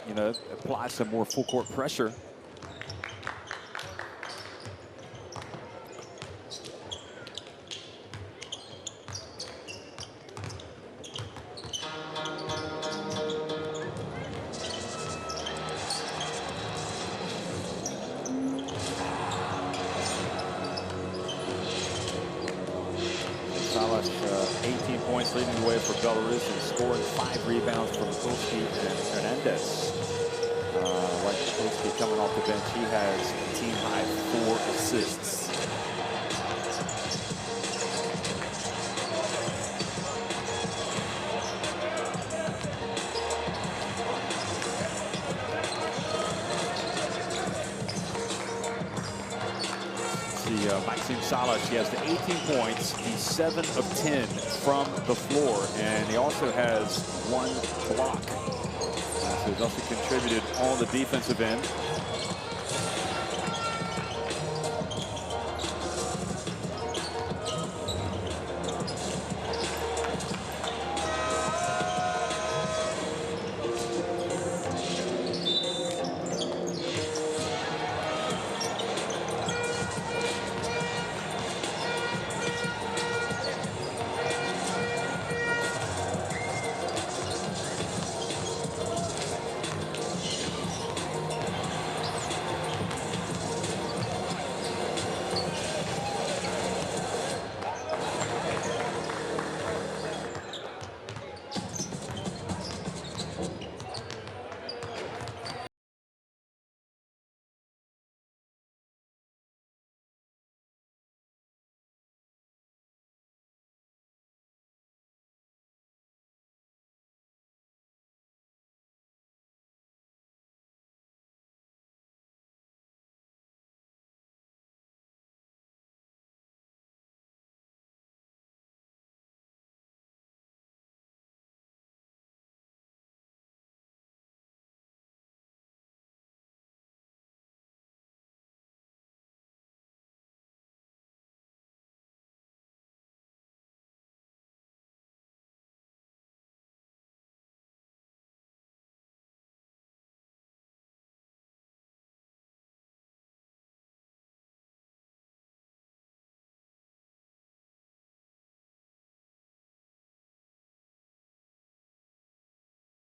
you know, apply some more full court pressure. Salash, 18 points leading the way for Belarus, and scoring 5 rebounds from Kulski and Hernandez. Like Kulski coming off the bench, he has a team-high 4 assists. see Maxim Salas. He has the 18 points. He's 7 of 10 from the floor, and he also has 1 block. So he's also contributed on the defensive end.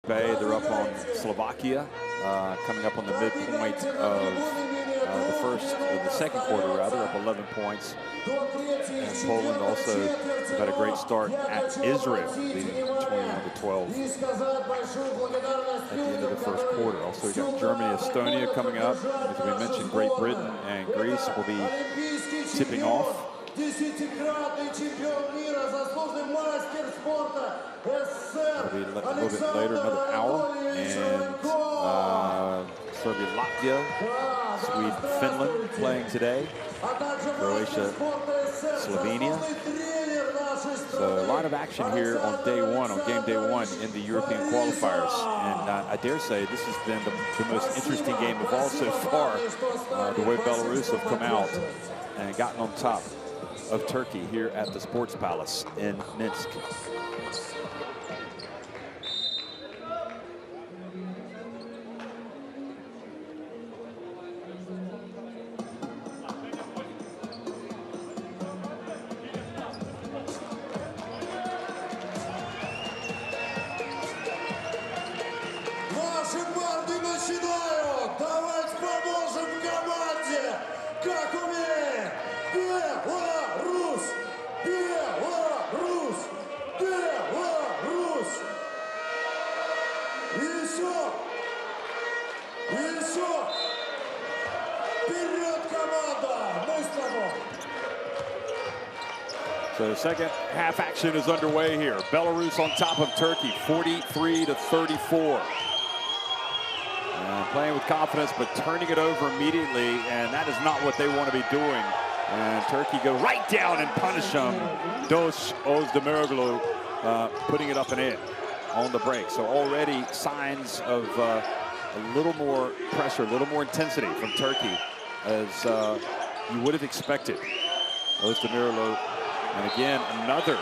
They're up on Slovakia, coming up on the midpoint of the second quarter, rather, up 11 points. And Poland also got a great start at Israel, leading 21-12 at the end of the first quarter. Also, we got Germany, Estonia coming up. As we mentioned, Great Britain and Greece will be tipping off. Десятикратный чемпион мира, заслуженный мастер спорта СССР. It'll be a little bit later, another hour, and Serbia, Latvia, Sweden, Finland playing today. Croatia, Slovenia. So a lot of action here on day one, on game day one in the European qualifiers. And I dare say this has been the most interesting game of all so far. The way Belarus have come out and gotten on top of Turkey here at the Sports Palace in Minsk. Наши парни начинают. Давайте поможем команде, как умеем. Беларусь! Беларусь! Беларусь! Еще! Еще! Вперед, команда! Мы с тобой! So the second half action is underway here. Belarus on top of Turkey, 43-34. And playing with confidence, but turning it over immediately, and that is not what they want to be doing. And Turkey go right down and punish them. Dos Özdemiroglu putting it up and in on the break. So already signs of a little more pressure, a little more intensity from Turkey, as you would have expected. Özdemiroglu, and again, another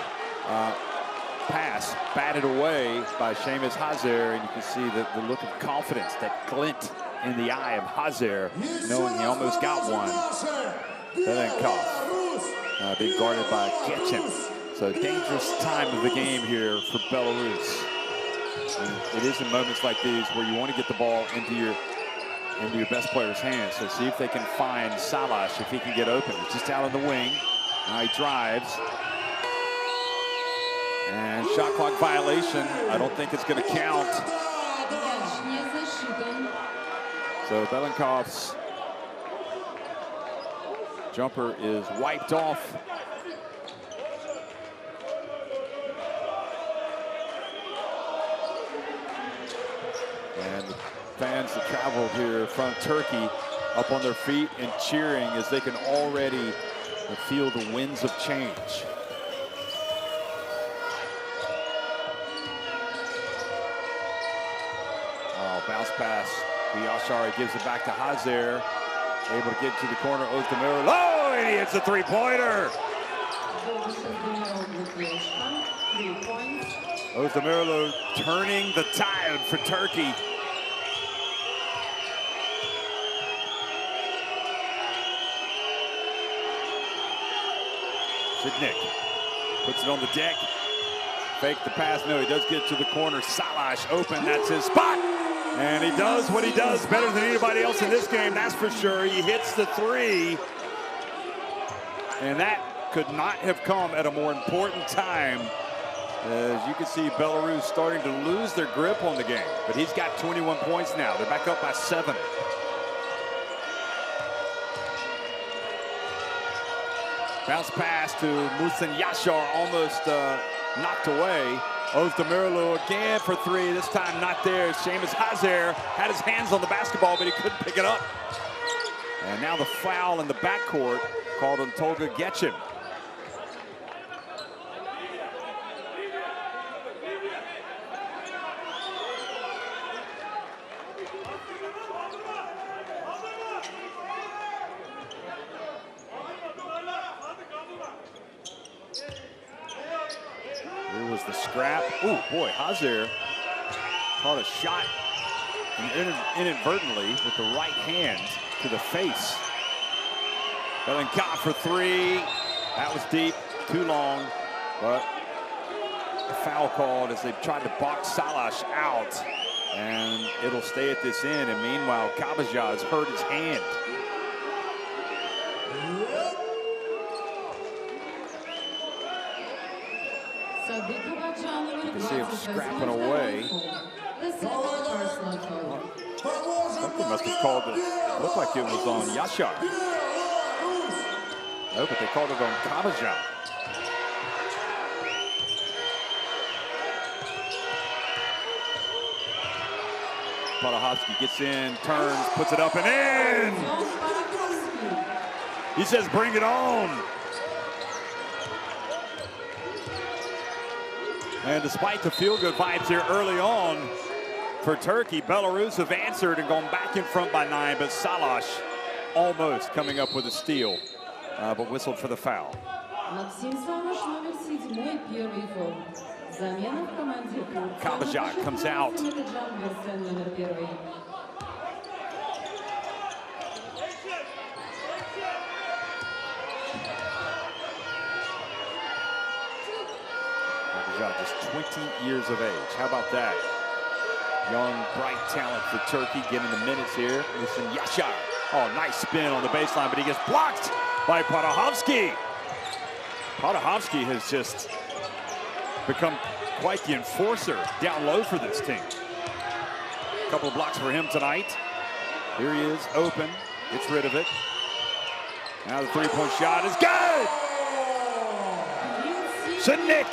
pass batted away by Seamus Hazer, and you can see the look of confidence, that glint in the eye of Hazer, knowing he almost got one. Belenkov being guarded by Getchin. So dangerous time of the game here for Belarus. And it is in moments like these where you want to get the ball into your best player's hands. So see if they can find Salas, if he can get open. He's just out on the wing. Now he drives. And shot clock violation. I don't think it's going to count. So Belenkov's jumper is wiped off. And the fans that traveled here from Turkey up on their feet and cheering as they can already feel the winds of change. Oh, bounce pass. Yashar gives it back to Hazer. Able to get to the corner. Ozdemir. Oh, and he hits a three-pointer. Ozdemirlu turning the tide for Turkey. Sidnick puts it on the deck. Fake the pass. No, he does get to the corner. Salash open. That's his spot. And he does what he does better than anybody else in this game, that's for sure. He hits the three. And that could not have come at a more important time. As you can see, Belarus starting to lose their grip on the game. But he's got 21 points now. They're back up by 7. Bounce pass to Muhsin Yashar, almost knocked away. Ozdemirlu again for 3, this time not there. Seamus Hazer had his hands on the basketball, but he couldn't pick it up. And now the foul in the backcourt called on Tolga Getchim. Here was the scrap. Oh boy, Hazer caught a shot inadvertently with the right hand to the face. Belenka for 3. That was deep, too long, but a foul called as they tried to box Salash out, and it'll stay at this end. And meanwhile, Kabaja has hurt his hand. You can see him scrapping away. I think they must have called it. It looked like it was on Yashar. No, but they called it on Kabaja. Patahovsky gets in, turns, puts it up and in. He says, bring it on. And despite the feel-good vibes here early on for Turkey, Belarus have answered and gone back in front by 9, but Salash almost coming up with a steal, but whistled for the foul. Kabajak comes out. Just 20 years of age. How about that? Young, bright talent for Turkey getting the minutes here. Listen, Yashar. Oh, nice spin on the baseline, but he gets blocked by Patahovsky. Patahovsky has just become quite the enforcer down low for this team. A couple of blocks for him tonight. Here he is, open, gets rid of it. Now the three-point shot is good! Sidnick.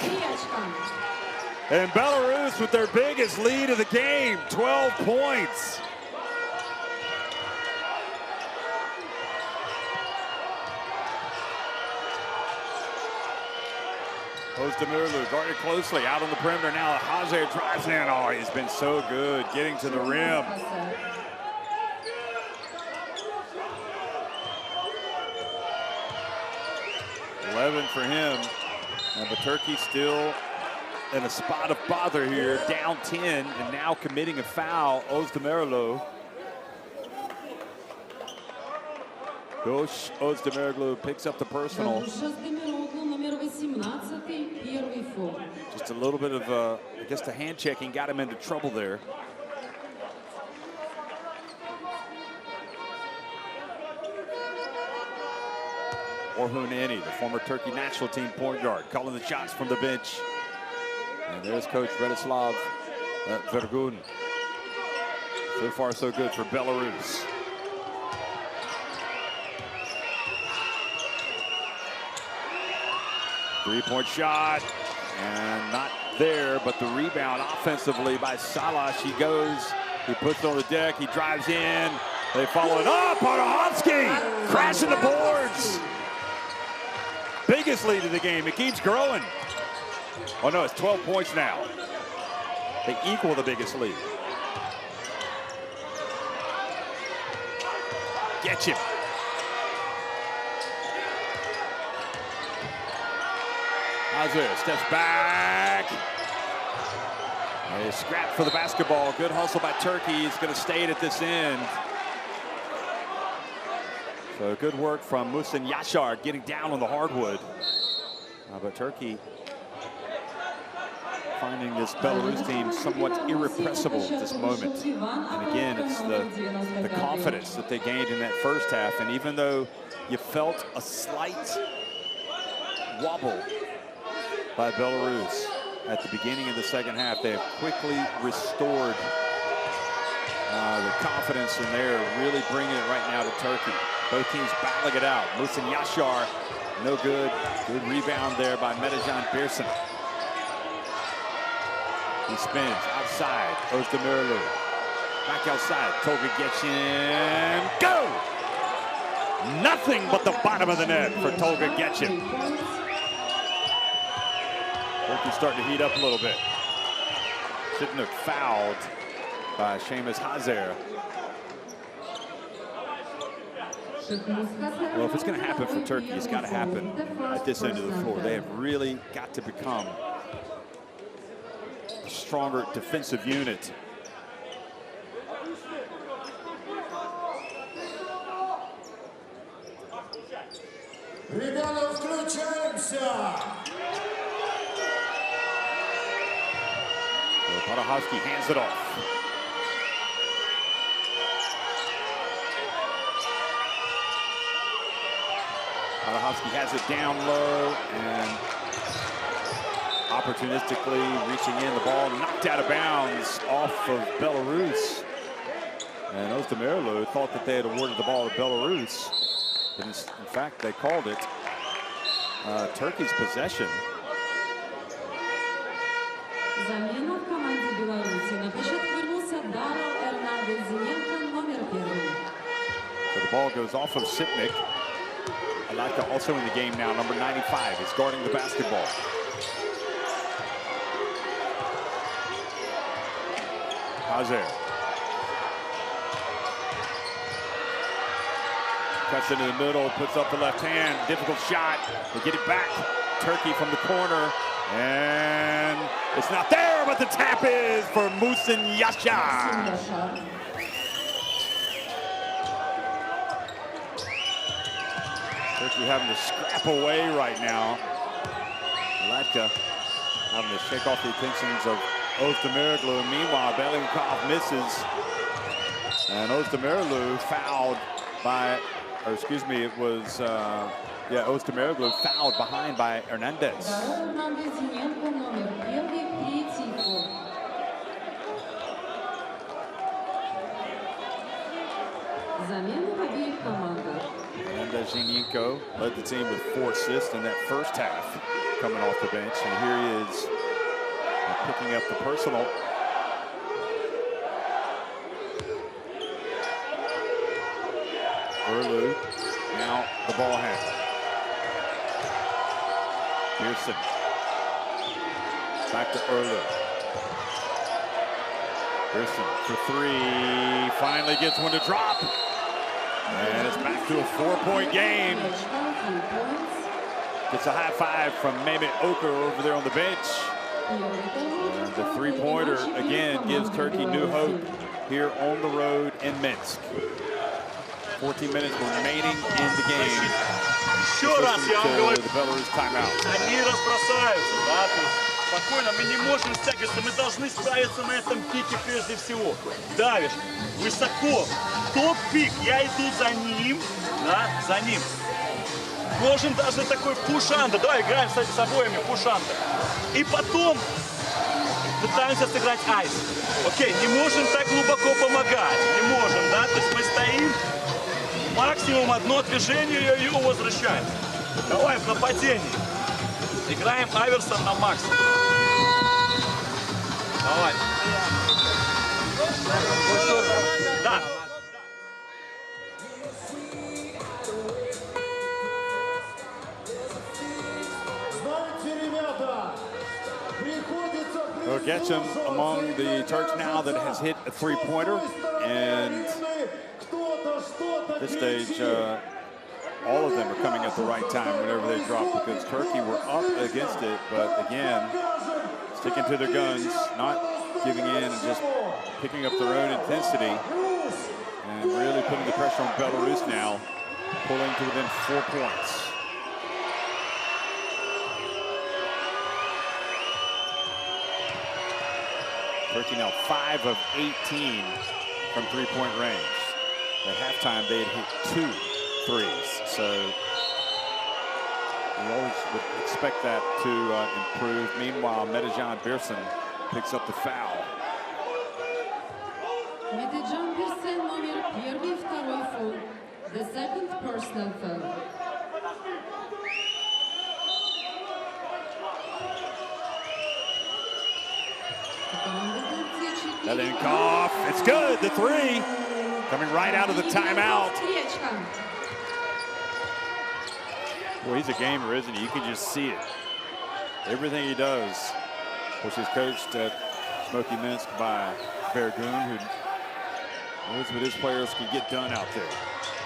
And Belarus with their biggest lead of the game, 12 points. Ozdemirlu guarded closely out on the perimeter now. Hazer drives in. Oh, he's been so good getting to the rim. $11 for him. But Turkey still in a spot of bother here, down 10, and now committing a foul. Ozdemirlu. Gosh Ozdemirlu picks up the personal. Just a little bit of, I guess the hand checking got him into trouble there. Orhun Eni, the former Turkey national team point guard, calling the shots from the bench. And there's Coach Bretislav Vergun. So far, so good for Belarus. Three-point shot, and not there, but the rebound offensively by Salash. He goes, he puts it on the deck, he drives in, They follow it up. Parahofsky crashing the boards. Biggest lead of the game. It keeps growing. Oh, no, it's 12 points now. They equal the biggest lead. Get him. Hazard steps back. A scrap for the basketball. Good hustle by Turkey. He's going to stay it at this end. So good work from Muhsin Yashar getting down on the hardwood. But Turkey finding this Belarus team somewhat irrepressible at this moment. And again, it's the confidence that they gained in that first half. And even though you felt a slight wobble by Belarus at the beginning of the second half, they have quickly restored the confidence in there, really bringing it right now to Turkey. Both teams battling it out. Muhsin Yashar, no good. Good rebound there by Metecan Birsin. He spins outside. Özdemirlu. Back outside. Tolga gets in. Go! Nothing but the bottom of the net for Tolga Getchin. Turkey's starting to heat up a little bit. Shouldn't have fouled by Seamus Hazer. Well, if it's going to happen for Turkey, it's got to happen at this end of the floor. They have really got to become a stronger defensive unit. Ребята, включаемся! Parahofsky hands it off. Parahofsky has it down low and opportunistically reaching in. The ball knocked out of bounds off of Belarus. And Özdemirlu thought that they had awarded the ball to Belarus. But in fact, they called it Turkey's possession. Замена в команде Беларуси. На площадку вернулся Даррел Эрнандес-Зиненко, номер 1. So the ball goes off of Sipnik. Alaka also in the game now, number 95, is guarding the basketball. Hazer. Cuts into the middle, puts up the left hand. Difficult shot. They get it back. Turkey from the corner. And it's not there, but the tap is for Muhsin Yashar. Turkey having to scrap away right now. Latka having to shake off the attentions of Özdemirlu. Meanwhile, Belinkov misses. And Özdemirlu fouled by, or excuse me, it was, Özdemirlu fouled behind by Hernandez. Hernandez-Zhinenko led the team with 4 assists in that first half coming off the bench. And here he is picking up the personal. Erlu, now the ball handler. Pearson. Back to Erlu. Pearson for 3. Finally gets one to drop. And it's back to a 4-point game. Gets a high five from Mehmet Okur over there on the bench. And the 3-pointer again gives Turkey new hope here on the road in Minsk. 14 minutes remaining in the game. Еще раз я вам говорю, the Belarus timeout. Они разбросаются, да, то есть спокойно, мы не можем стягиваться, мы должны справиться на этом пике прежде всего. Давишь высоко, топ-пик, я иду за ним, да, за ним. Можем даже такой пуш-андер, давай играем с обоими пуш-андер. И потом пытаемся сыграть айс. Окей, не можем так глубоко помогать, не можем, да, то есть мы стоим, максимум одно движение и его возвращаем. Давай в нападении. Играем Айверсон на максимум. Давай. Да. Well, Getcham among the Turks now that has hit a three-pointer, and at this stage, all of them are coming at the right time whenever they drop, because Turkey were up against it, but again, sticking to their guns, not giving in and just picking up their own intensity, and really putting the pressure on Belarus now, pulling to within 4 points. Turkey now 5 of 18 from three-point range. At halftime, they had hit 2 threes, so we always would expect that to improve. Meanwhile, Medejan Birsen picks up the foul. Medejan Birsen, номер 1 и 2 foul. The second personal foul. Belenkov, it's good, the three, coming right out of the timeout. Boy, he's a gamer, isn't he? You can just see it. Everything he does. Of course, he's coached at Smoky Minsk by Vergoon, who knows what his players can get done out there.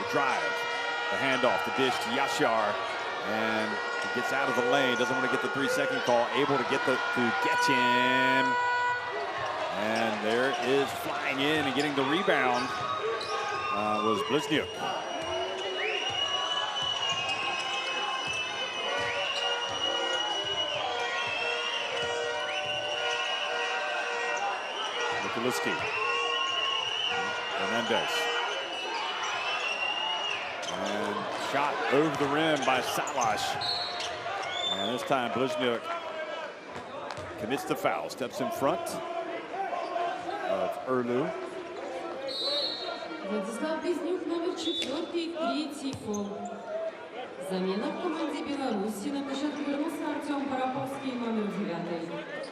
The drive, the handoff, the dish to Yashar, and he gets out of the lane, doesn't want to get the 3-second call, able to get to Getcham. And there is flying in and getting the rebound was Bliznyuk. Mikuliski. Hernandez. And shot over the rim by Salash. And this time Bliznyuk commits the foul, steps in front of Erlu. Владислав Близнюк, номер 4 и 3 фол. Замена в команде Беларуси. На площадку вернулся Артем Параховский, номер 9.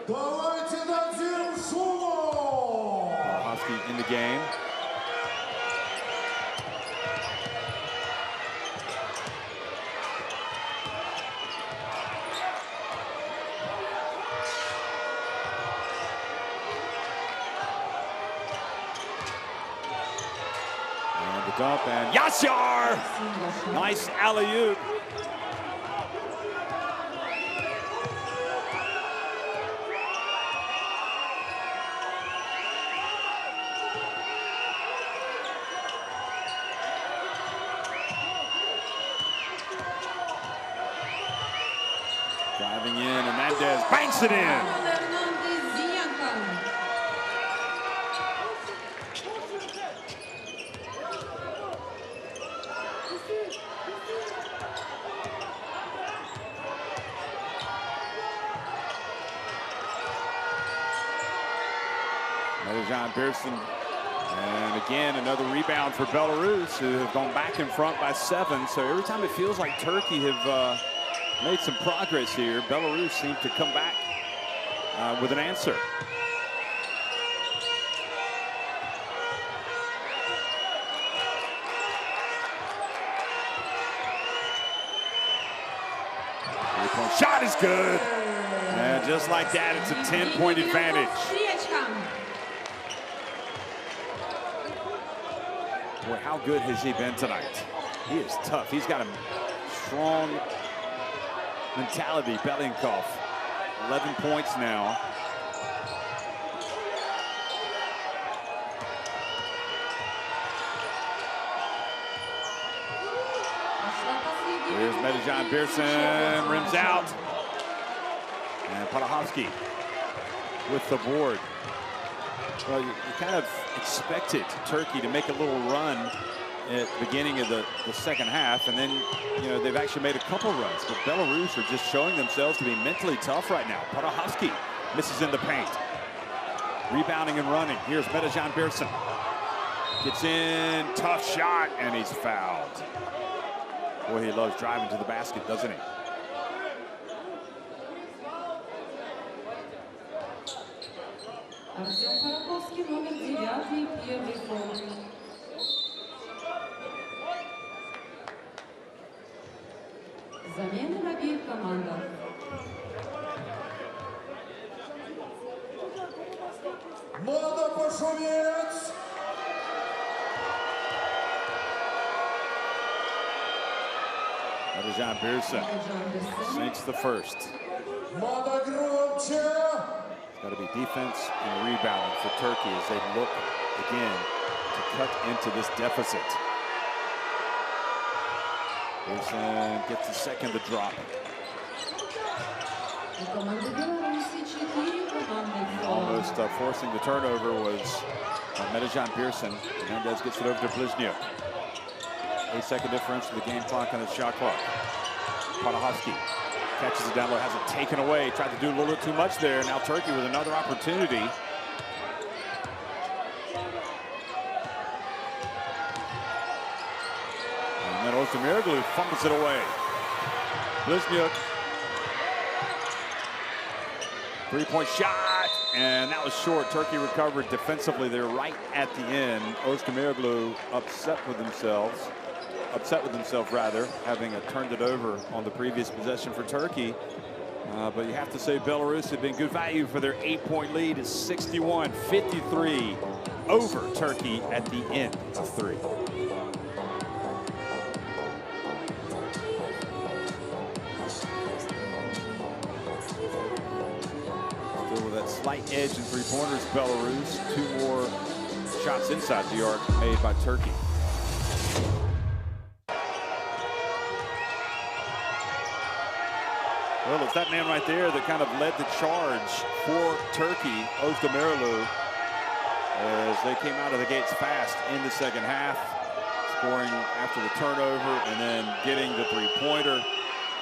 Давайте дадим шуму! Parahowski in the game. Dump and Yashar! Nice alley-oop. Driving in, Hernandez banks it in. Medejan Birsen, and again another rebound for Belarus, who have gone back in front by 7. So every time it feels like Turkey have made some progress here, Belarus seems to come back with an answer. Three-point shot is good, and just like that, it's a 10-point advantage. Boy, how good has he been tonight? He is tough. He's got a strong mentality. Belenkov, 11 points now. Here's Medejan Birsen, rims out. And Parahowski with the board. Well, you kind of expected Turkey to make a little run at the beginning of the second half, and then, you know, they've actually made a couple runs. But Belarus are just showing themselves to be mentally tough right now. Parahowski misses in the paint. Rebounding and running. Here's Medejan Birsen. Gets in, tough shot, and he's fouled. Boy, he loves driving to the basket, doesn't he? Артем Параховский, номер 9, первый фол. Замена в обеих командах. Надо пошуметь! Medajan Pearson sinks the first. Надо громче! It's got to be defense and rebounding for Turkey as they look again to cut into this deficit. Pearson gets the second to drop. Almost forcing the turnover was Medajan Pearson. Hernandez gets it over to Blizniuk. 8-second difference to the game clock on the shot clock. Podahowski catches it down low, has it taken away. Tried to do a little bit too much there. Now Turkey with another opportunity. And then Ostermeroglu fumbles it away. Blizniuk. Three-point shot, and that was short. Turkey recovered defensively there right at the end. Ostermeroglu upset with himself rather, having turned it over on the previous possession for Turkey. But you have to say Belarus had been good value for their 8-point lead. It's 61-53 over Turkey at the end of three. Slight edge in three-pointers, Belarus. Two more shots inside the arc made by Turkey. Well, it's that man right there that kind of led the charge for Turkey, Ostermeroglu, as they came out of the gates fast in the second half, scoring after the turnover and then getting the three-pointer.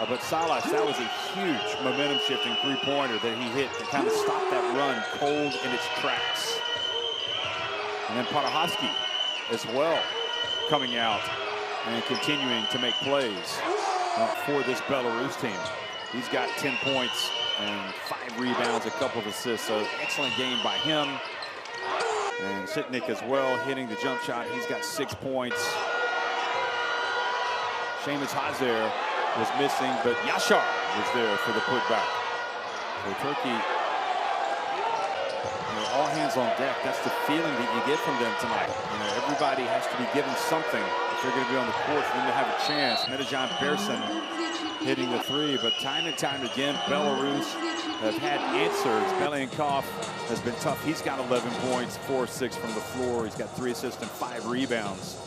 But Salas, that was a huge momentum-shifting three-pointer that he hit to kind of stop that run cold in its tracks. And then Podahowski as well coming out and continuing to make plays for this Belarus team. He's got 10 points and 5 rebounds, a couple of assists. So excellent game by him. And Sitnik as well hitting the jump shot. He's got 6 points. Seamus Hazer was missing, but Yashar was there for the putback. So Turkey, all hands on deck. That's the feeling that you get from them tonight. Everybody has to be given something if they're going to be on the court for them to have a chance. Medajan Pearson hitting the three, but time and time again, Belarus have had answers. Belyankov has been tough. He's got 11 points, 4 of 6 from the floor. He's got 3 assists and 5 rebounds.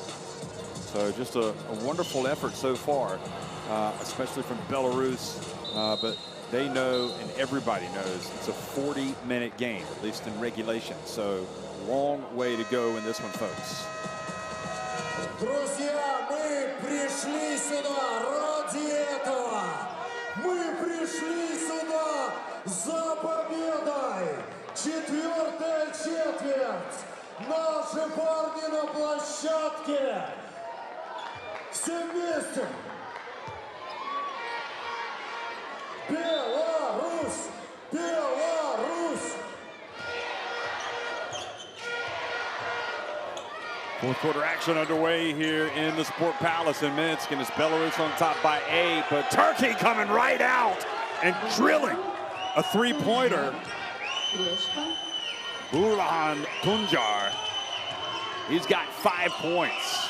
So just a wonderful effort so far. Especially from Belarus, but they know and everybody knows it's a 40-minute game, at least in regulation. So long way to go in this one, folks. Друзья, мы пришли сюда ради этого. Мы пришли сюда за победой. 4-я четверть. Наши парни на площадке. Все вместе. Belarus! Belarus! Fourth quarter action underway here in the Sport Palace in Minsk, and it's Belarus on top by 8, but Turkey coming right out and drilling a three-pointer. Burhan Tuncar, he's got 5 points.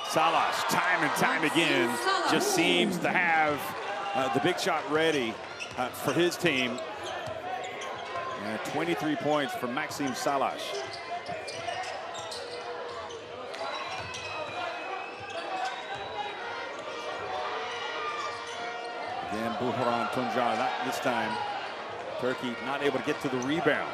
Salas, time and time again, just seems to have the big shot ready for his team. And 23 points from Maxim Salas. Again, Burhan Tuncar, not this time. Turkey not able to get to the rebound.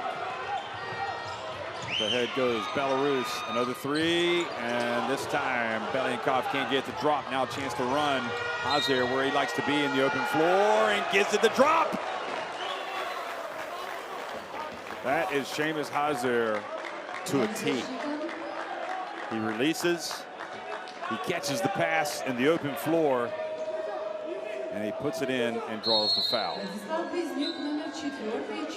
Ahead goes Belarus, another 3, and this time Belyankov can't get the drop. Now a chance to run. Hazer where he likes to be in the open floor and gets it the drop. That is Seamus Hazer to a T. He releases, he catches the pass in the open floor, and he puts it in and draws the foul.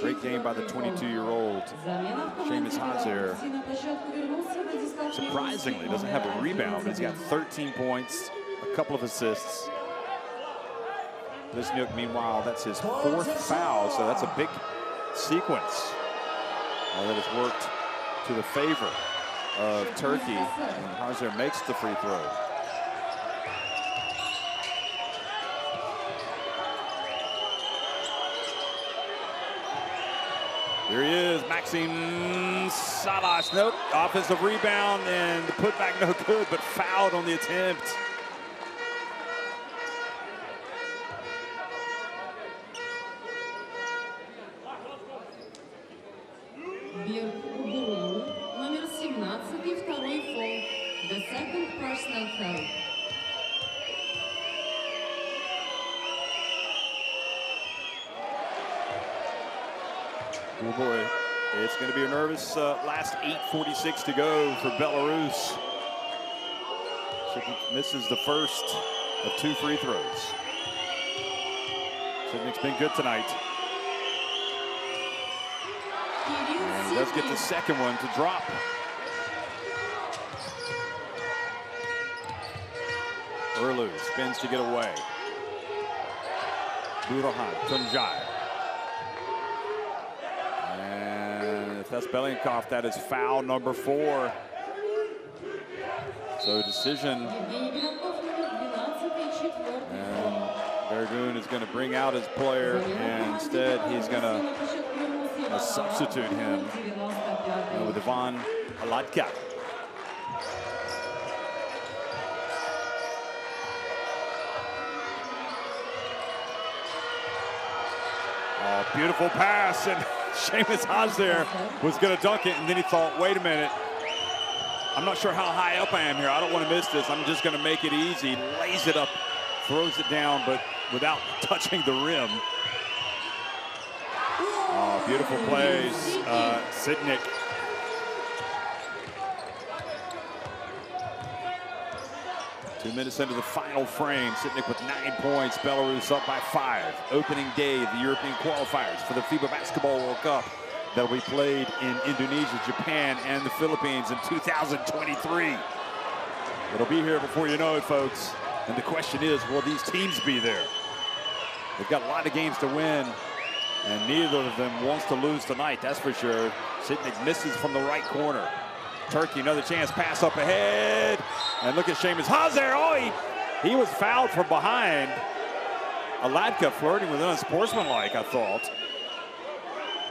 Great game by the 22-year-old Seamus Hazer. Surprisingly, doesn't have a rebound, but he's got 13 points, a couple of assists. Wisniewski, meanwhile, that's his 4th foul, so that's a big sequence that has worked to the favor of Turkey. And Hazer makes the free throw. Here he is, Maxim Salas. Nope, offensive rebound and the putback no good, but fouled on the attempt. Номер 17 и второй фол. The second personal foul. Oh boy, it's going to be a nervous last 8:46 to go for Belarus. Sidnick misses the first of 2 free throws. Sidnick's been good tonight. And he does get the second one to drop. Erlu spins to get away. Burahan, Tunjai. And if that's Belyakov, that is foul number 4. So decision. And Vergoon is going to bring out his player, and instead he's going to substitute him with Ivan Aladka. Beautiful pass, and Seamus Hazer was going to dunk it, and then he thought, wait a minute, I'm not sure how high up I am here. I don't want to miss this. I'm just going to make it easy. Lays it up, throws it down, but without touching the rim. Oh, beautiful plays, Sidnick. Two minutes into the final frame, Sidnick with 9 points, Belarus up by 5. Opening day of the European qualifiers for the FIBA Basketball World Cup that will be played in Indonesia, Japan, and the Philippines in 2023. It'll be here before you know it, folks. And the question is, will these teams be there? They've got a lot of games to win, and neither of them wants to lose tonight, that's for sure. Sidnick misses from the right corner. Turkey, another chance, pass up ahead. And look at Seamus Hazer. Oh, he was fouled from behind. Aladka flirting with unsportsmanlike, I thought.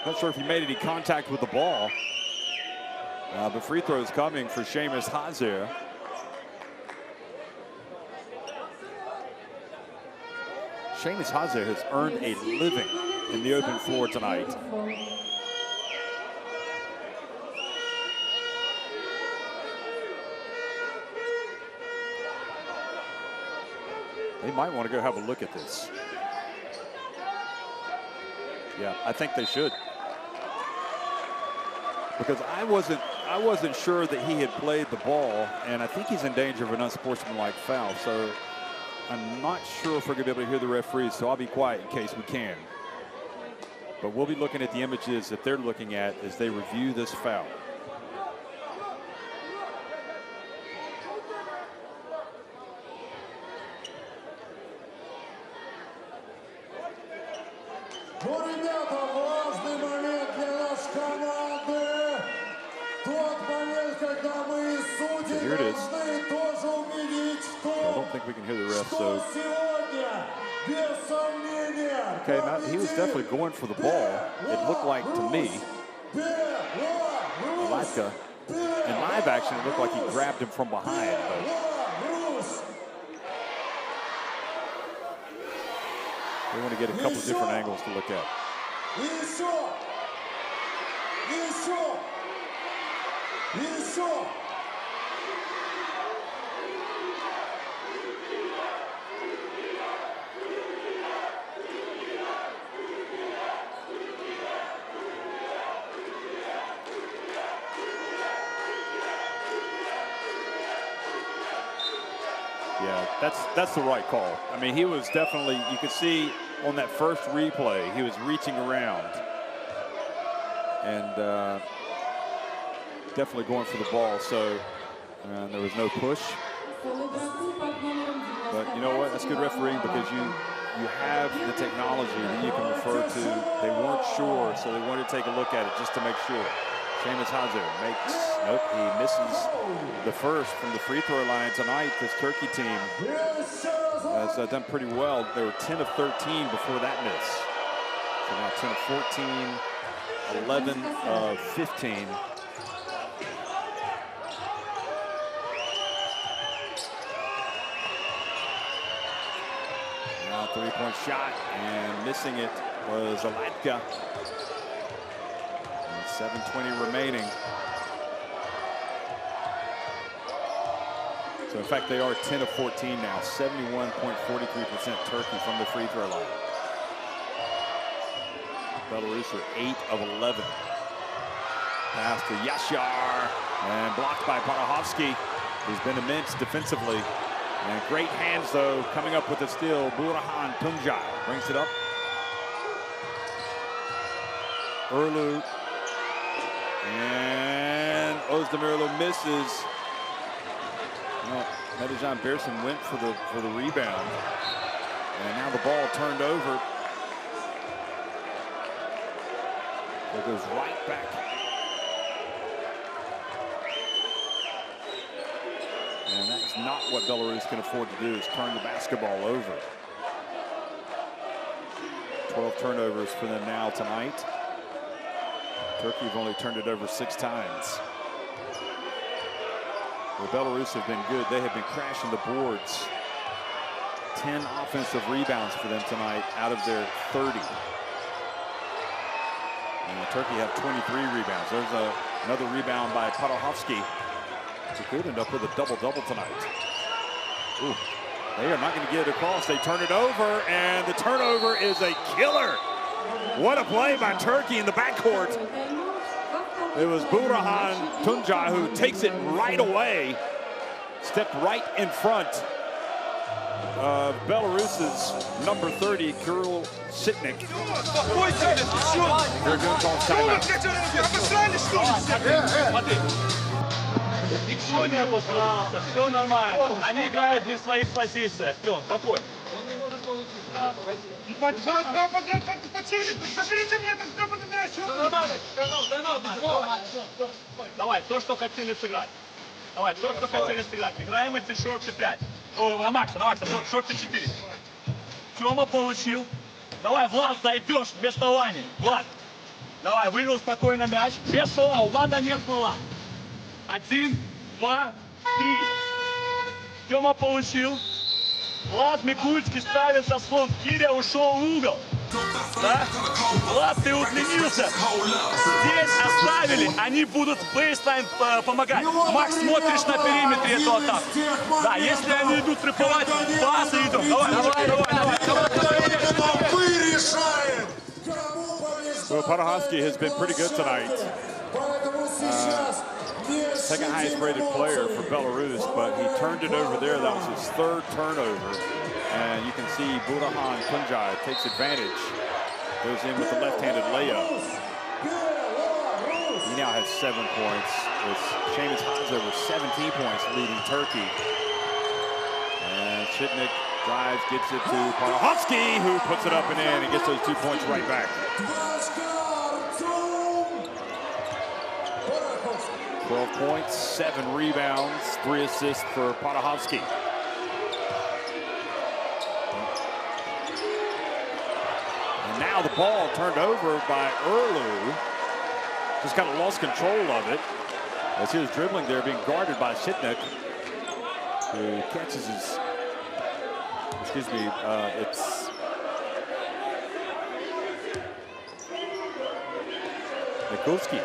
Not sure if he made any contact with the ball. But free throws coming for Seamus Hazer. Seamus Hazer has earned a living in the open floor tonight. They might want to go have a look at this. Yeah, I think they should. Because I wasn't sure that he had played the ball, and I think he's in danger of an unsportsmanlike foul. So I'm not sure if we're going to be able to hear the referees, so I'll be quiet in case we can. But we'll be looking at the images that they're looking at as they review this foul. Here it is. I don't think we can hear the ref, so. Okay, now he was definitely going for the ball. It looked like to me, Aladka, in live action, it looked like he grabbed him from behind. But we want to get a couple different angles to look at. Yeah, that's the right call. I mean, he was definitely, you could see on that first replay, he was reaching around and definitely going for the ball. So there was no push. But you know what? That's good refereeing because you have the technology that you can refer to. They weren't sure, so they wanted to take a look at it just to make sure. Seamus Hazer makes, nope, he misses the first from the free throw line tonight. This Turkey team has done pretty well. They were 10 of 13 before that miss. So now 10 of 14, 11 of 15. Now three-point shot, and missing it was Alatka. 7:20 remaining. So in fact, they are 10 of 14 now, 71.43% Turkey from the free throw line. Belarus are 8 of 11. Pass to Yashar, and blocked by Parahovsky, who's been immense defensively. And great hands, though, coming up with the steal. Burhan Tuncay brings it up. Erlu. And Özdemirlu misses. Well, Metecan Bersin went for the rebound. And now the ball turned over. So it goes right back. And that's not what Belarus can afford to do, is turn the basketball over. 12 turnovers for them now tonight. Turkey have only turned it over 6 times. The Belarus have been good. They have been crashing the boards. 10 offensive rebounds for them tonight out of their 30. And Turkey have 23 rebounds. There's another rebound by Parahovsky. He could end up with a double-double tonight. Ooh, they are not going to get it across. They turn it over, and the turnover is a killer. What a play by Turkey in the backcourt. It was Burhan Tuncay who takes it right away. Stepped right in front of Belarus's number 30, Kirill Sitnik. They're going to call timeout. Ничего не было, все нормально. Они играют не в своих позициях. Все, спокойно. Давай, то, что хотели сыграть. Давай, то, что хотели сыграть. Играем эти шорты 5. О, Макса, шорты 4. Тёма получил. Давай, Влад, зайдешь без вставания. Влад, давай, вывел спокойно мяч. Без фола, у Влада нет фола. 1, 2, 3. Тёма получил. Влад Микульский ставится в слон. Киря ушел в угол. Да? Влад, ты удлинился. Здесь оставили. Они будут в бейслайн помогать. Макс, смотришь на периметре эту атаку. Да, если они идут триповать, пасы идут. Давай. Well, Parahovsky has been pretty good tonight. Second highest rated player for Belarus, but he turned it over there. That was his 3rd turnover. And you can see Burhan Tuncay takes advantage. Goes in with the left-handed layup. He now has 7 points. It's Seamus Hazer with 17 points leading Turkey. And Sitnik drives, gets it to Parahovsky, who puts it up and in and gets those 2 points right back. 12 points, 7 rebounds, 3 assists for Parahovsky. And now the ball turned over by Erlu. Just kind of lost control of it as he was dribbling there, being guarded by Sitnik, who catches his, excuse me, it's Mikulski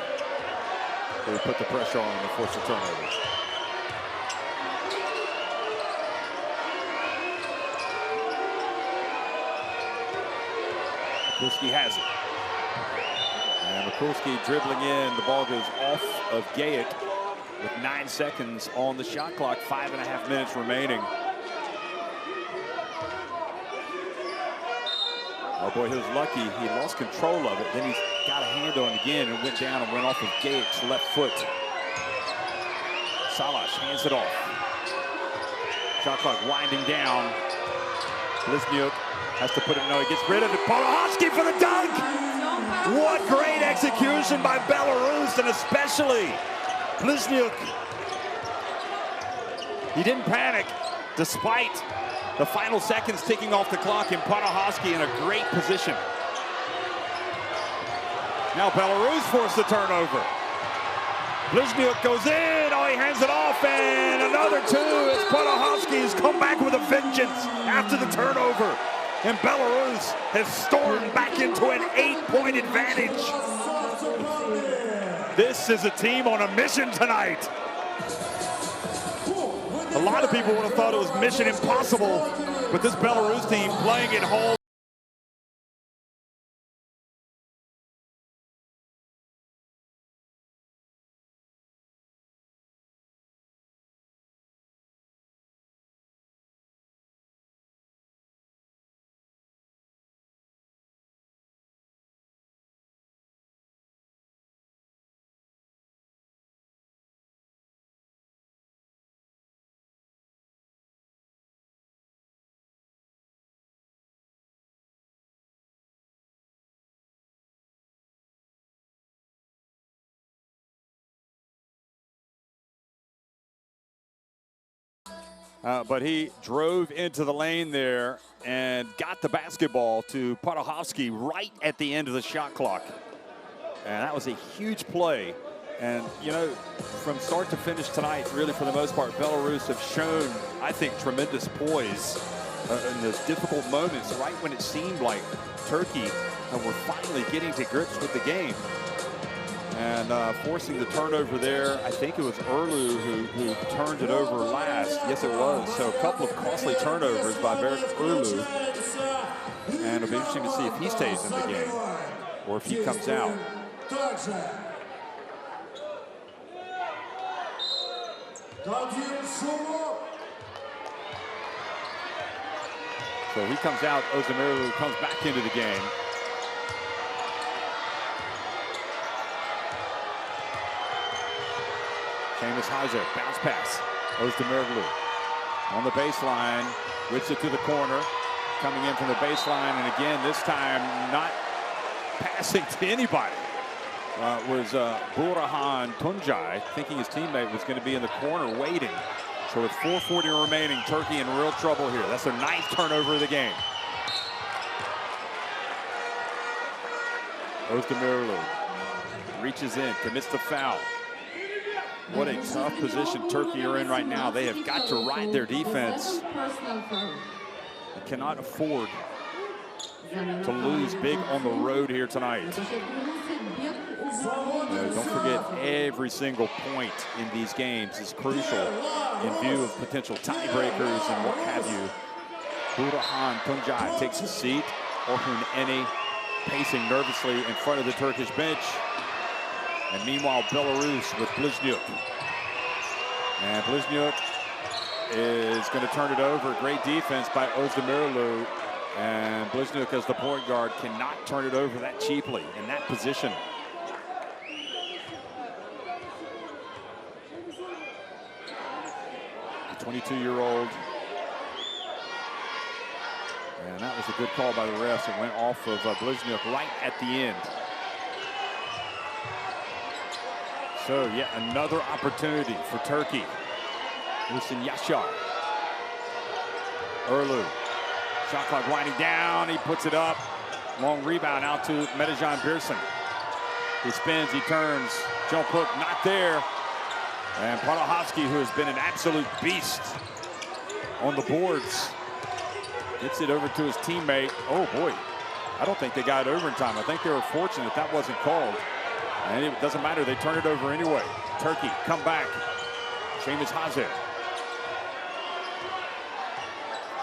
who put the pressure on and forced the turnover. Mikulski has it. And Mikulski dribbling in. The ball goes off of Gayic with 9 seconds on the shot clock, 5.5 minutes remaining. Oh boy, he was lucky. He lost control of it. Then he got a hand on it again and went down and went off of Gayic's left foot. Salash hands it off. Shot clock winding down. Bliznyuk Has to put it, no, he gets rid of it. Podahosky for the dunk! What great execution by Belarus, and especially Bliznyuk. He didn't panic despite the final seconds ticking off the clock, and Podahosky in a great position. Now Belarus forced the turnover. Bliznyuk goes in, oh, he hands it off, and another two as Podahosky's come back with a vengeance after the turnover. And Belarus has stormed back into an 8-point advantage. This is a team on a mission tonight. A lot of people would have thought it was mission impossible, but this Belarus team playing at home. But he drove into the lane there and got the basketball to Podahosky right at the end of the shot clock. And that was a huge play. And, you know, from start to finish tonight, really for the most part, Belarus have shown, I think, tremendous poise in those difficult moments, right when it seemed like Turkey were finally getting to grips with the game. And forcing the turnover there, I think it was Erlu who turned it over last. Yes, it was. So a couple of costly turnovers by Erlu. And it'll be interesting to see if he stays in the game or if he comes out. So he comes out, Erlu comes back into the game. Seamus Heiser, bounce pass, Özdemiroglu on the baseline, whips it to the corner, coming in from the baseline, and again, this time not passing to anybody. Was Burhan Tuncay, thinking his teammate was going to be in the corner waiting. So with 4:40 remaining, Turkey in real trouble here. That's their 9th turnover of the game. Özdemiroglu reaches in, commits the foul. What a tough position Turkey are in right now. They have got to ride their defense. They cannot afford to lose big on the road here tonight. Don't forget, every single point in these games is crucial in view of potential tiebreakers and what have you. Burhan Tuncay takes a seat. Orhun Eni pacing nervously in front of the Turkish bench. And meanwhile, Belarus with Bliznyuk. And Bliznyuk is going to turn it over. Great defense by Özdemiroglu. And Bliznyuk, as the point guard, cannot turn it over that cheaply in that position. The 22-year-old. And that was a good call by the refs. It went off of Bliznyuk right at the end. So yet another opportunity for Turkey. Muhsin Yaşar. Erlu. Shot clock winding down. He puts it up. Long rebound out to Metejan Birsin. He spins, he turns. Jump hook not there. And Podahosky, who has been an absolute beast on the boards, gets it over to his teammate. Oh boy, I don't think they got it over in time. I think they were fortunate that wasn't called. And it doesn't matter, they turn it over anyway. Turkey, come back. Seamus Heiser.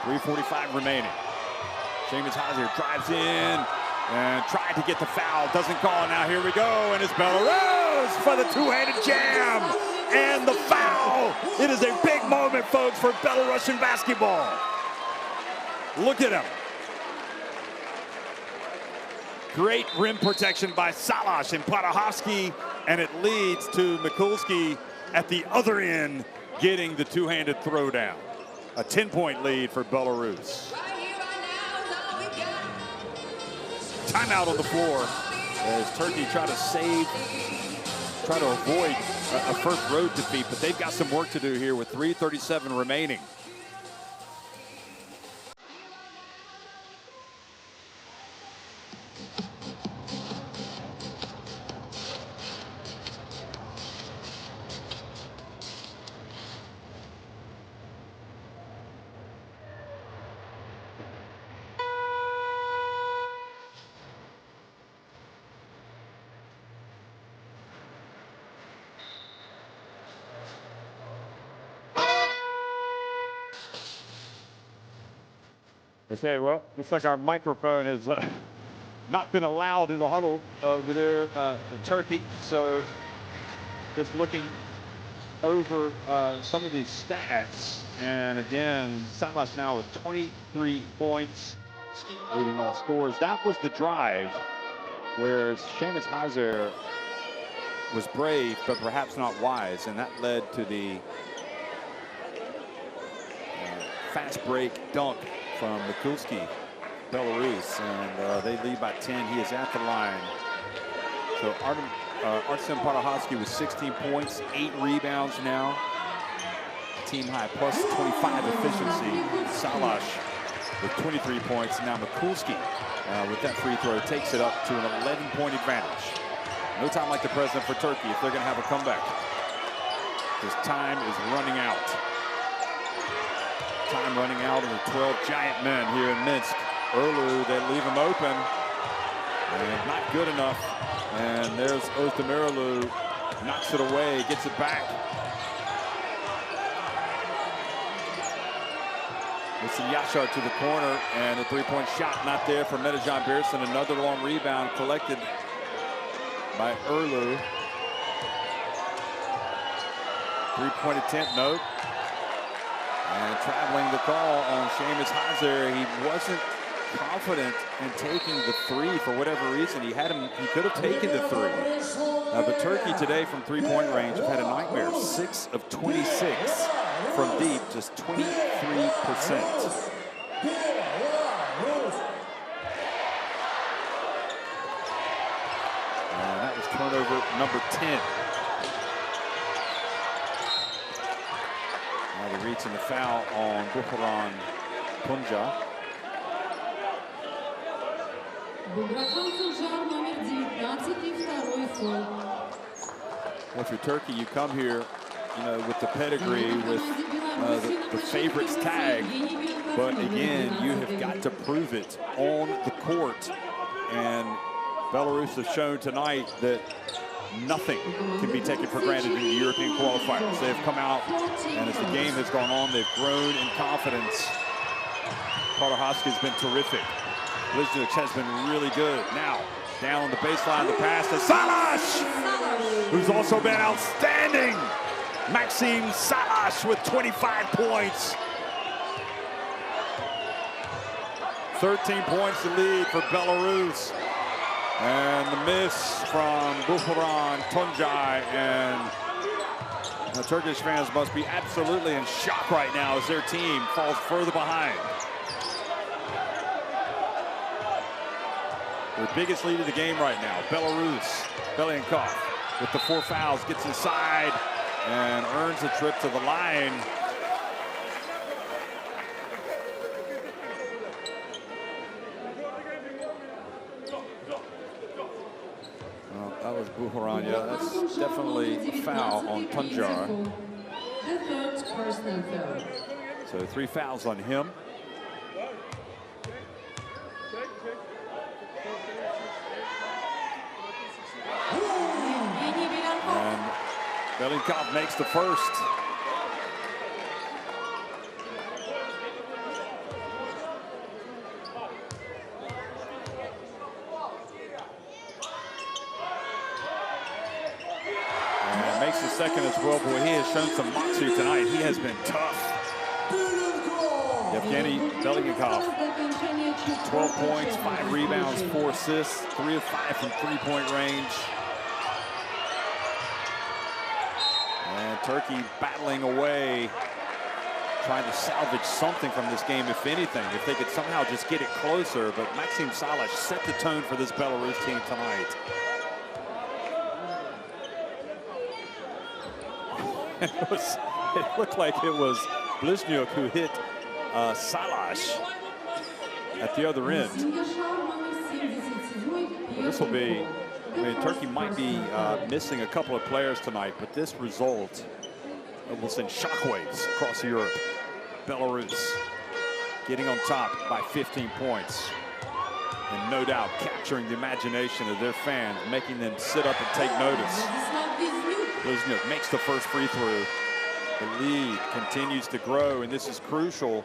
3:45 remaining. Seamus Heiser drives in and tried to get the foul. Doesn't call. Now here we go. And it's Belarus for the two-handed jam. And the foul. It is a big moment, folks, for Belarusian basketball. Look at him. Great rim protection by Salash and Podahosky, and it leads to Mikulski at the other end getting the two-handed throwdown. A 10-point lead for Belarus. timeout on the floor as Turkey try to avoid a first road defeat, but they've got some work to do here with 3:37 remaining. Okay, well, looks like our microphone has not been allowed in the huddle over there in Turkey. So just looking over some of these stats. And again, Salas now with 23 points, leading all scores. That was the drive where Seamus Hauser was brave, but perhaps not wise, and that led to the fast break dunk from Mikulski, Belarus, and they lead by 10. He is at the line. So Artem Parahovsky with 16 points, 8 rebounds now. Team high, plus 25 efficiency. Salas with 23 points. Now Mikulski with that free throw takes it up to an 11-point advantage. No time like the present for Turkey if they're going to have a comeback. Because time is running out. Time running out of the 12 giant men here in Minsk. Erlu, they leave him open. And not good enough. And there's Özdemiroglu, knocks it away, gets it back. It's Yashar to the corner, and a three-point shot not there for Metejan Birsin. Another long rebound collected by Erlu. Three-point attempt, no. And traveling the call on Seamus Hauser. He wasn't confident in taking the three for whatever reason. He could have taken the three. But Turkey today from three-point range have had a nightmare. 6 of 26 from deep, just 23%. And that was turnover number 10. Now they're reaching the foul on Buharan Tunca. Well, if you're Turkey, you come here, with the pedigree, with the favorites tag. But again, you have got to prove it on the court. And Belarus has shown tonight that nothing can be taken for granted in the European qualifiers. They have come out, and as the game has gone on, they've grown in confidence. Parahovsky has been terrific. Bliznic has been really good. Now, down on the baseline, the pass to Salas, who's also been outstanding. Maxime Salas with 25 points. 13 points to lead for Belarus. And the miss from Buharan Tunca, and the Turkish fans must be absolutely in shock right now as their team falls further behind. Their biggest lead of the game right now, Belarus. Belyankov with the 4 fouls, gets inside and earns a trip to the line. Well, that was Buharan. Yeah, that's definitely a foul on Tunca. The third personal foul. So 3 fouls on him. And Belyankov makes the first. And makes the second as well. Boy, he has shown some moxie tonight. He has been tough. Yevgeny Belyankov, 12 points, 5 rebounds, 4 assists, 3 of 5 from three-point range. And Turkey battling away trying to salvage something from this game, if anything, if they could somehow just get it closer. But Maxim Salash set the tone for this Belarus team tonight. It looked like it was Bliznyuk who hit Salash at the other end. This will be, I mean, Turkey might be missing a couple of players tonight, but this result will send shockwaves across Europe. Belarus getting on top by 15 points. And no doubt capturing the imagination of their fans, making them sit up and take notice. Bliznyuk makes the first free throw. The lead continues to grow, and this is crucial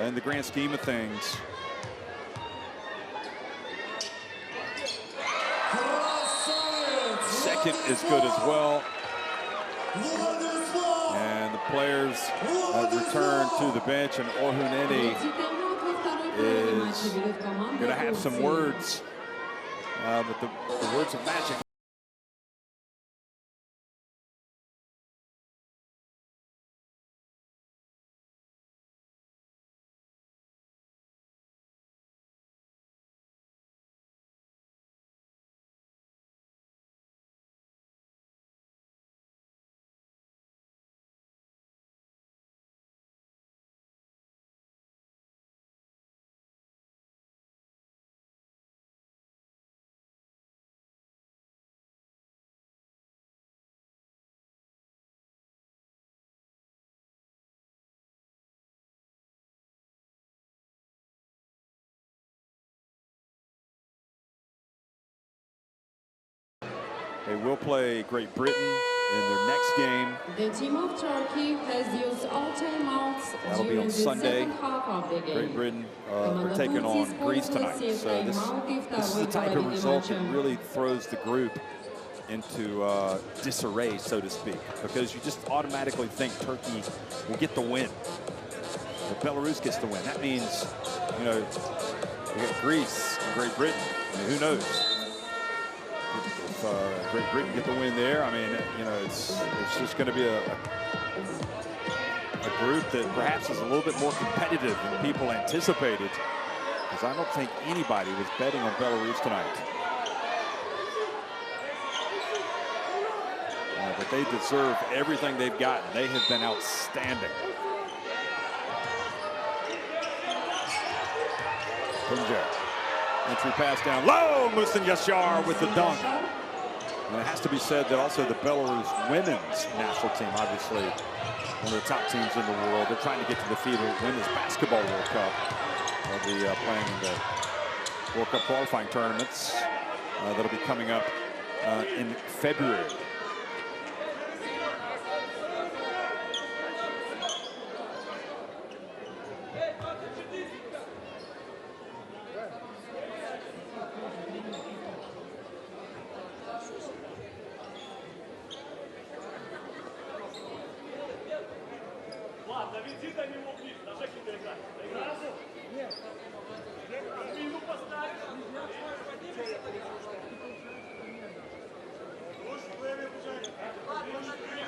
in the grand scheme of things. Second is good as well. And the players return to the bench, and Orhuneni is going to have some words, but the words of magic. They will play Great Britain in their next game. The team of Turkey has used all timeouts during the second half of the game. Great Britain are taking on Greece tonight. So this is the type of result that really throws the group into disarray, so to speak, because you just automatically think Turkey will get the win. If Belarus gets the win, that means, you know, we got Greece and Great Britain. I mean, who knows? If Great Britain get the win there, I mean, you know, it's just going to be a group that perhaps is a little bit more competitive than people anticipated, because I don't think anybody was betting on Belarus tonight. But they deserve everything they've gotten. They have been outstanding. Punjab. Entry pass down low. Muhsin Yashar with the dunk. And it has to be said that also the Belarus women's national team, obviously one of the top teams in the world. They're trying to get to the FIBA Women's Basketball World Cup. They'll be playing in the World Cup qualifying tournaments that'll be coming up in February.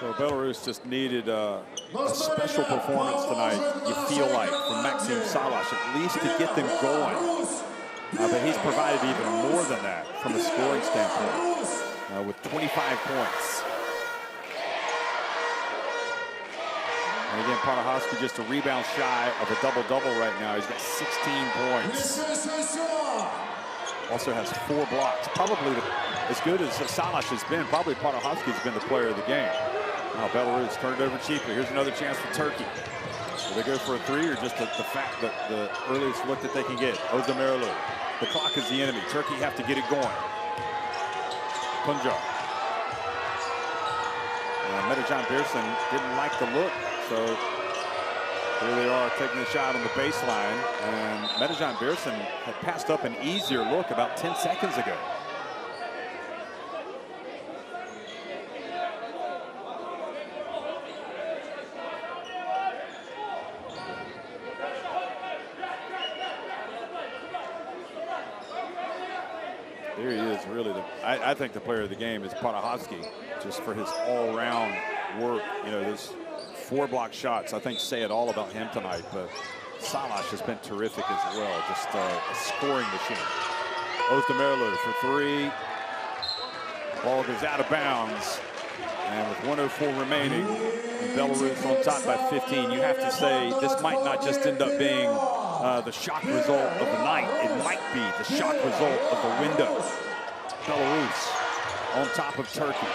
So Belarus just needed a special performance tonight, you feel like, from Maxim Salash, at least to get them going. But he's provided even more than that from a scoring standpoint, with 25 points. And again, Parahowski just a rebound shy of a double-double right now. He's got 16 points. Also has 4 blocks. Probably as good as Salash has been, probably Parahowski has been the player of the game. Now Belarus turned it over cheaply. Here's another chance for Turkey. Will they go for a 3 or just the fact that the earliest look that they can get? Ozdemiroğlu. The clock is the enemy. Turkey have to get it going. Punjab. Metecan Pearson didn't like the look, so here they are taking the shot on the baseline. And Metecan Pearson had passed up an easier look about 10 seconds ago. There he is, really. I think the player of the game is Parahowski, just for his all-round work. You know, those 4 block shots, I think, say it all about him tonight. But Salash has been terrific as well, just a scoring machine. Ozdemiroğlu for 3. Ball goes out of bounds. And with 1:04 remaining, Belarus on top by 15. You have to say this might not just end up being the shock result of the night. It might be the shock result of the window. Belarus on top of Turkey.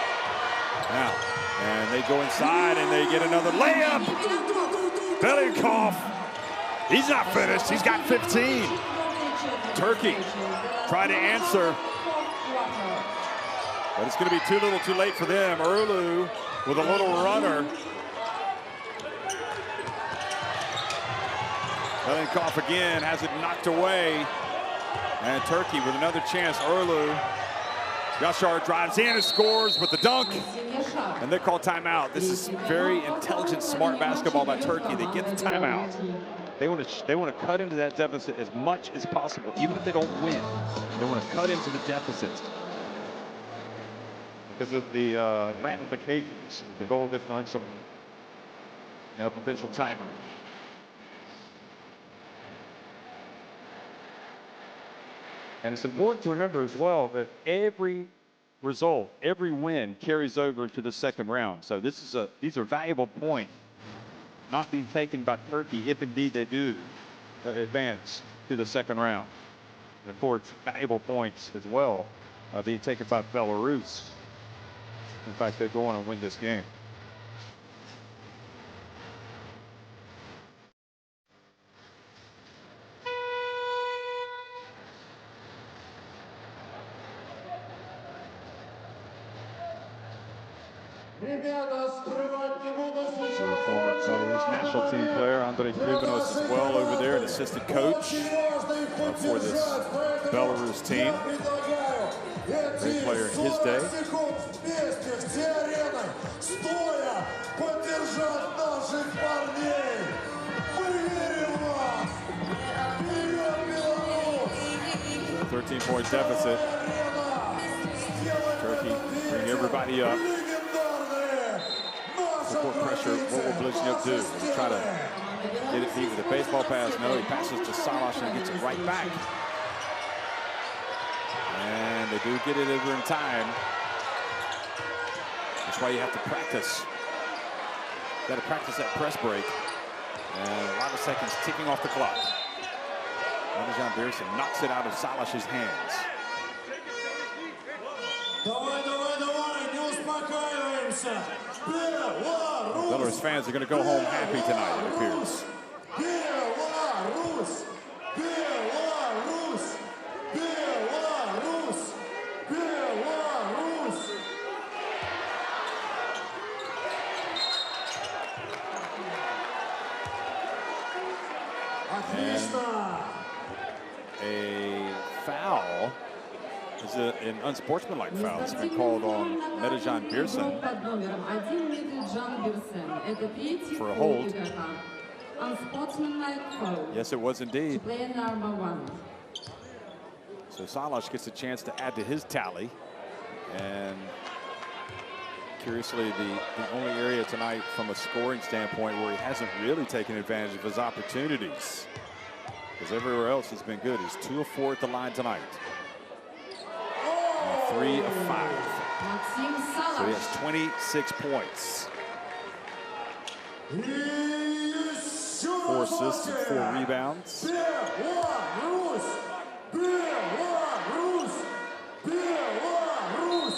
Now, and they go inside and they get another layup. Belikov, he's not finished. He's got 15. Turkey try to answer. But it's going to be too little too late for them. Erlu with a little runner. Belikov again has it knocked away. And Turkey with another chance. Erlu. Yashar drives in and scores with the dunk. And they call timeout. This is very intelligent, smart basketball by Turkey. They get the timeout. They want to cut into that deficit as much as possible, even if they don't win. They want to cut into the deficit. Because of the ramifications, the goal of find some potential timer. And it's important to remember as well that every result, every win carries over to the second round. So these are valuable points not being taken by Turkey if indeed they do advance to the second round. And of course, valuable points as well being taken by Belarus. In fact, they're going to win this game. Former Belarus national team player Andrei Krivenos as well over there, an assistant coach for this Belarus team. Great player in his day. A 13-point deficit. Turkey bring everybody up. Support pressure. What will Bliznyuk do? He'll try to get it deep with a baseball pass. No, he passes to Salash and gets it right back. And they do get it over in time. That's why you have to practice. You got to practice that press break. And a lot of seconds ticking off the clock. Madajan Birsen knocks it out of Salash's hands. Belarus fans are going to go home happy tonight, it appears. Belarus! Belarus! Belarus! Belarus! And a foul. It's an unsportsmanlike foul that's been called on Madajan Birsen for a hold. Yes, it was indeed. So Salash gets a chance to add to his tally. And curiously, the only area tonight from a scoring standpoint where he hasn't really taken advantage of his opportunities, because everywhere else has been good. He's 2 of 4 at the line tonight. 3 of 5. So he has 26 points. 4 assists and 4 rebounds. Belarus! Belarus! Belarus!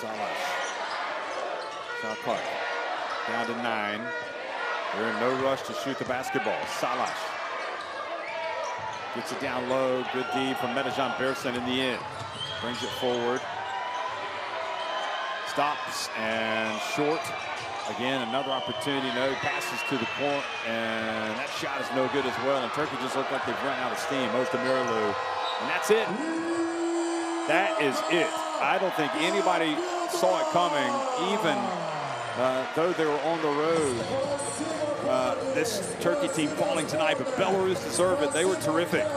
Salash. Shot clock down to 9. They're in no rush to shoot the basketball. Salash gets it down low. Good D from Madajan Birsen in the end. Brings it forward. Stops and short. Again, another opportunity. No, passes to the corner, and that shot is no good as well. And Turkey just looked like they've run out of steam. Ozdemiroğlu, and that's it. That is it. I don't think anybody saw it coming, even though they were on the road. This Turkey team falling tonight, but Belarus deserved it. They were terrific.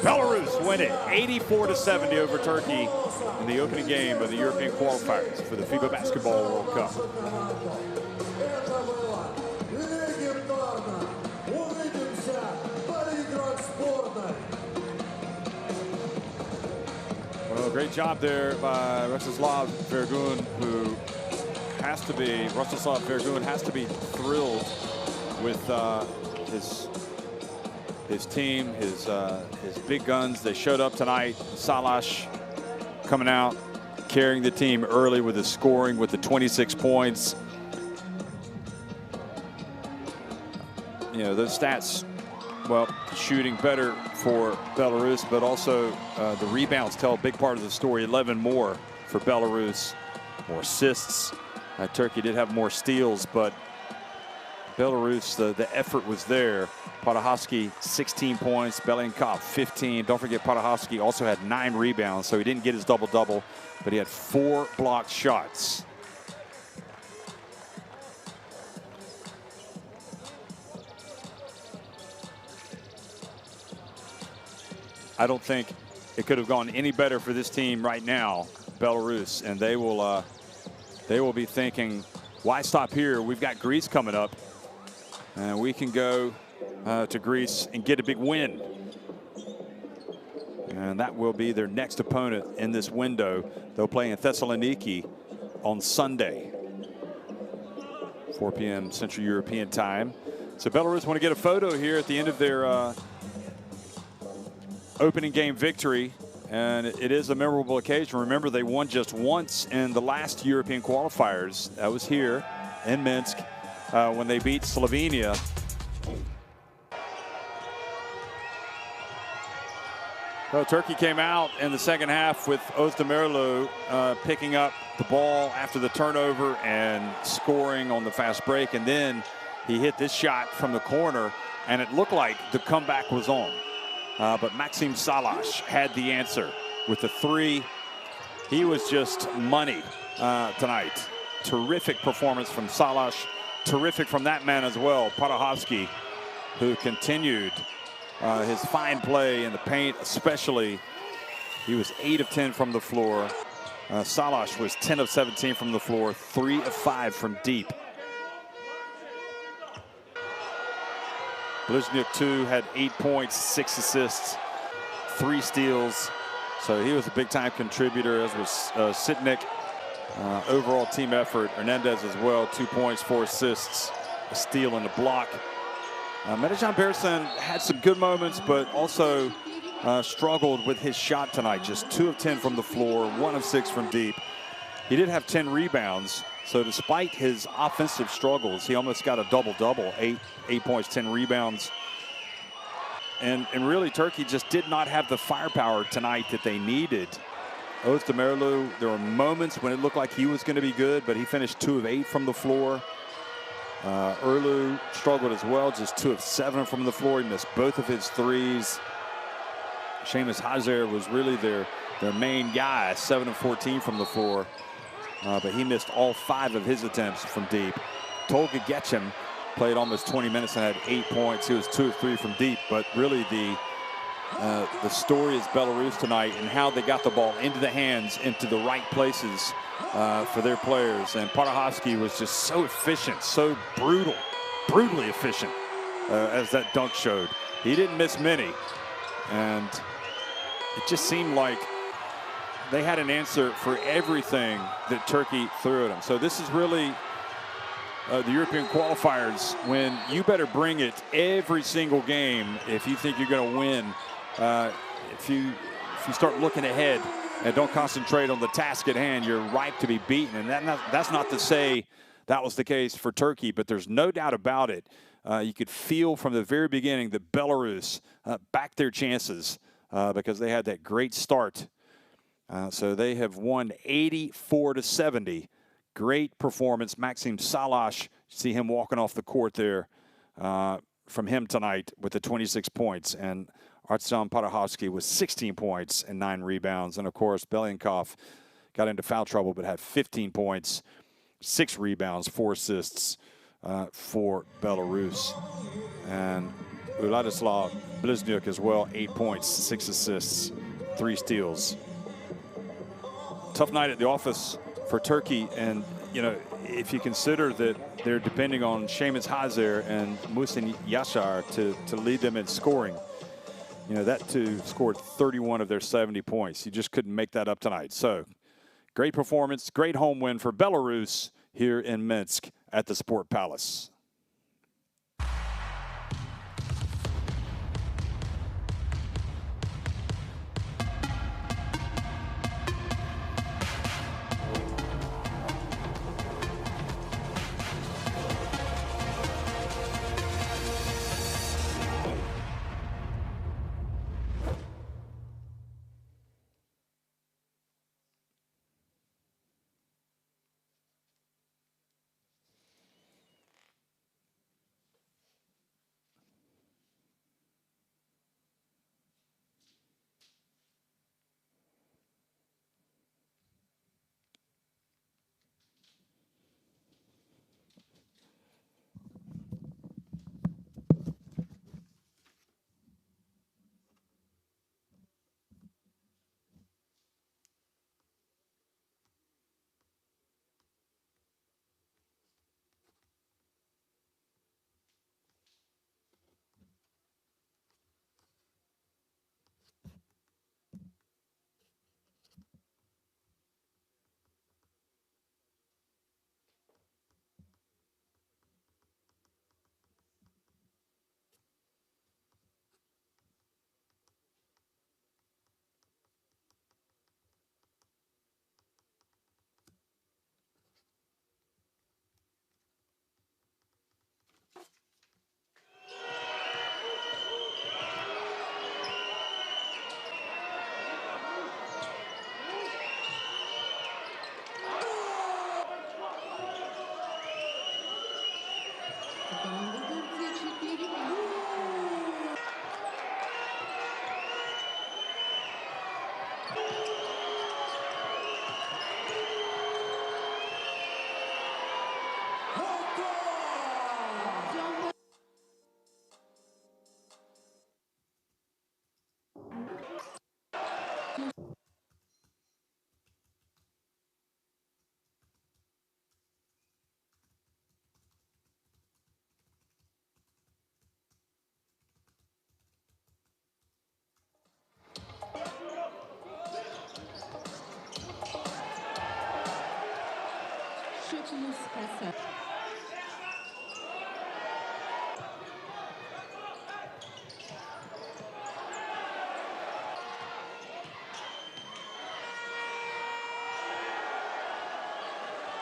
Belarus win it 84-70 over Turkey in the opening game of the European qualifiers for the FIBA Basketball World Cup. Well, great job there by Rostislav Vergun, who Rostislav Vergun has to be thrilled with his team, his big guns. They showed up tonight. Salash coming out, carrying the team early with his scoring with the 26 points. You know, those stats, well, shooting better for Belarus, but also the rebounds tell a big part of the story. 11 more for Belarus, more assists. Turkey did have more steals, but Belarus, the effort was there. Podahowski, 16 points. Belenkov, 15. Don't forget, Podahowski also had 9 rebounds, so he didn't get his double-double, but he had 4 blocked shots. I don't think it could have gone any better for this team right now, Belarus, and they will be thinking, why stop here? We've got Greece coming up, and we can go to Greece and get a big win. And that will be their next opponent in this window. They'll play in Thessaloniki on Sunday, 4 p.m. Central European time. So Belarus want to get a photo here at the end of their opening game victory. And it is a memorable occasion. Remember, they won just once in the last European qualifiers. That was here in Minsk when they beat Slovenia. So Turkey came out in the second half with Özdemirlu picking up the ball after the turnover and scoring on the fast break. And then he hit this shot from the corner, and it looked like the comeback was on. But Maxim Salash had the answer with the 3. He was just money tonight. Terrific performance from Salash. Terrific from that man as well, Podahowski, who continued his fine play in the paint, especially. He was 8 of 10 from the floor. Salash was 10 of 17 from the floor, 3 of 5 from deep. Bliznyuk, too, had 8 points, 6 assists, 3 steals. So he was a big-time contributor, as was Sitnik. Overall team effort. Hernandez as well, 2 points, 4 assists, a steal and a block. Metejan Bersin had some good moments, but also struggled with his shot tonight. Just 2 of 10 from the floor, 1 of 6 from deep. He did have 10 rebounds. So despite his offensive struggles, he almost got a double-double, 8 points, 10 rebounds. And really, Turkey just did not have the firepower tonight that they needed. Özdemirlu, there were moments when it looked like he was going to be good, but he finished 2 of 8 from the floor. Erlu struggled as well, just 2 of 7 from the floor. He missed both of his threes. Seamus Hazer was really their main guy, 7 of 14 from the floor. But he missed all 5 of his attempts from deep. Tolga Getchim played almost 20 minutes and had 8 points. He was 2 of 3 from deep. But really the story is Belarus tonight and how they got the ball into the hands, into the right places for their players. And Podahowski was just so efficient, so brutally efficient, as that dunk showed. He didn't miss many. And it just seemed like they had an answer for everything that Turkey threw at them. So this is really the European qualifiers, when you better bring it every single game if you think you're going to win. If you start looking ahead and don't concentrate on the task at hand, you're ripe to be beaten. And that's not to say that was the case for Turkey, but there's no doubt about it. You could feel from the very beginning that Belarus backed their chances because they had that great start. So they have won 84-70. Great performance. Maxim Salash, see him walking off the court there from him tonight with the 26 points. And Artsam Podahowski with 16 points and 9 rebounds. And, of course, Belenkov got into foul trouble but had 15 points, 6 rebounds, 4 assists for Belarus. And Vladislav Bliznyuk as well, 8 points, 6 assists, 3 steals. Tough night at the office for Turkey, and you know, if you consider that they're depending on Shamus Hazer and Muhsin Yashar to lead them in scoring, you know, that two scored 31 of their 70 points. You just couldn't make that up tonight. So great performance, great home win for Belarus here in Minsk at the Sport Palace.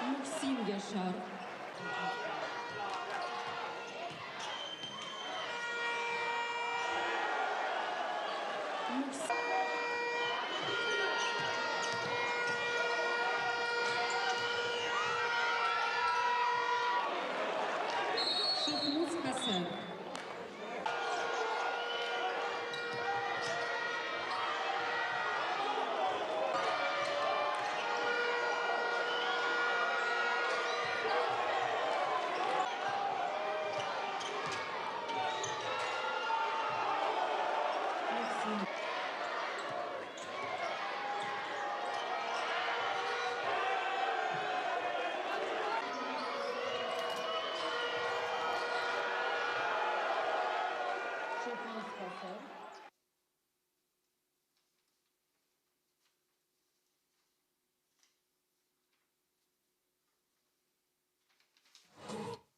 Максим Яшар. Шахмуз Хасан. Шахмуз Хасан.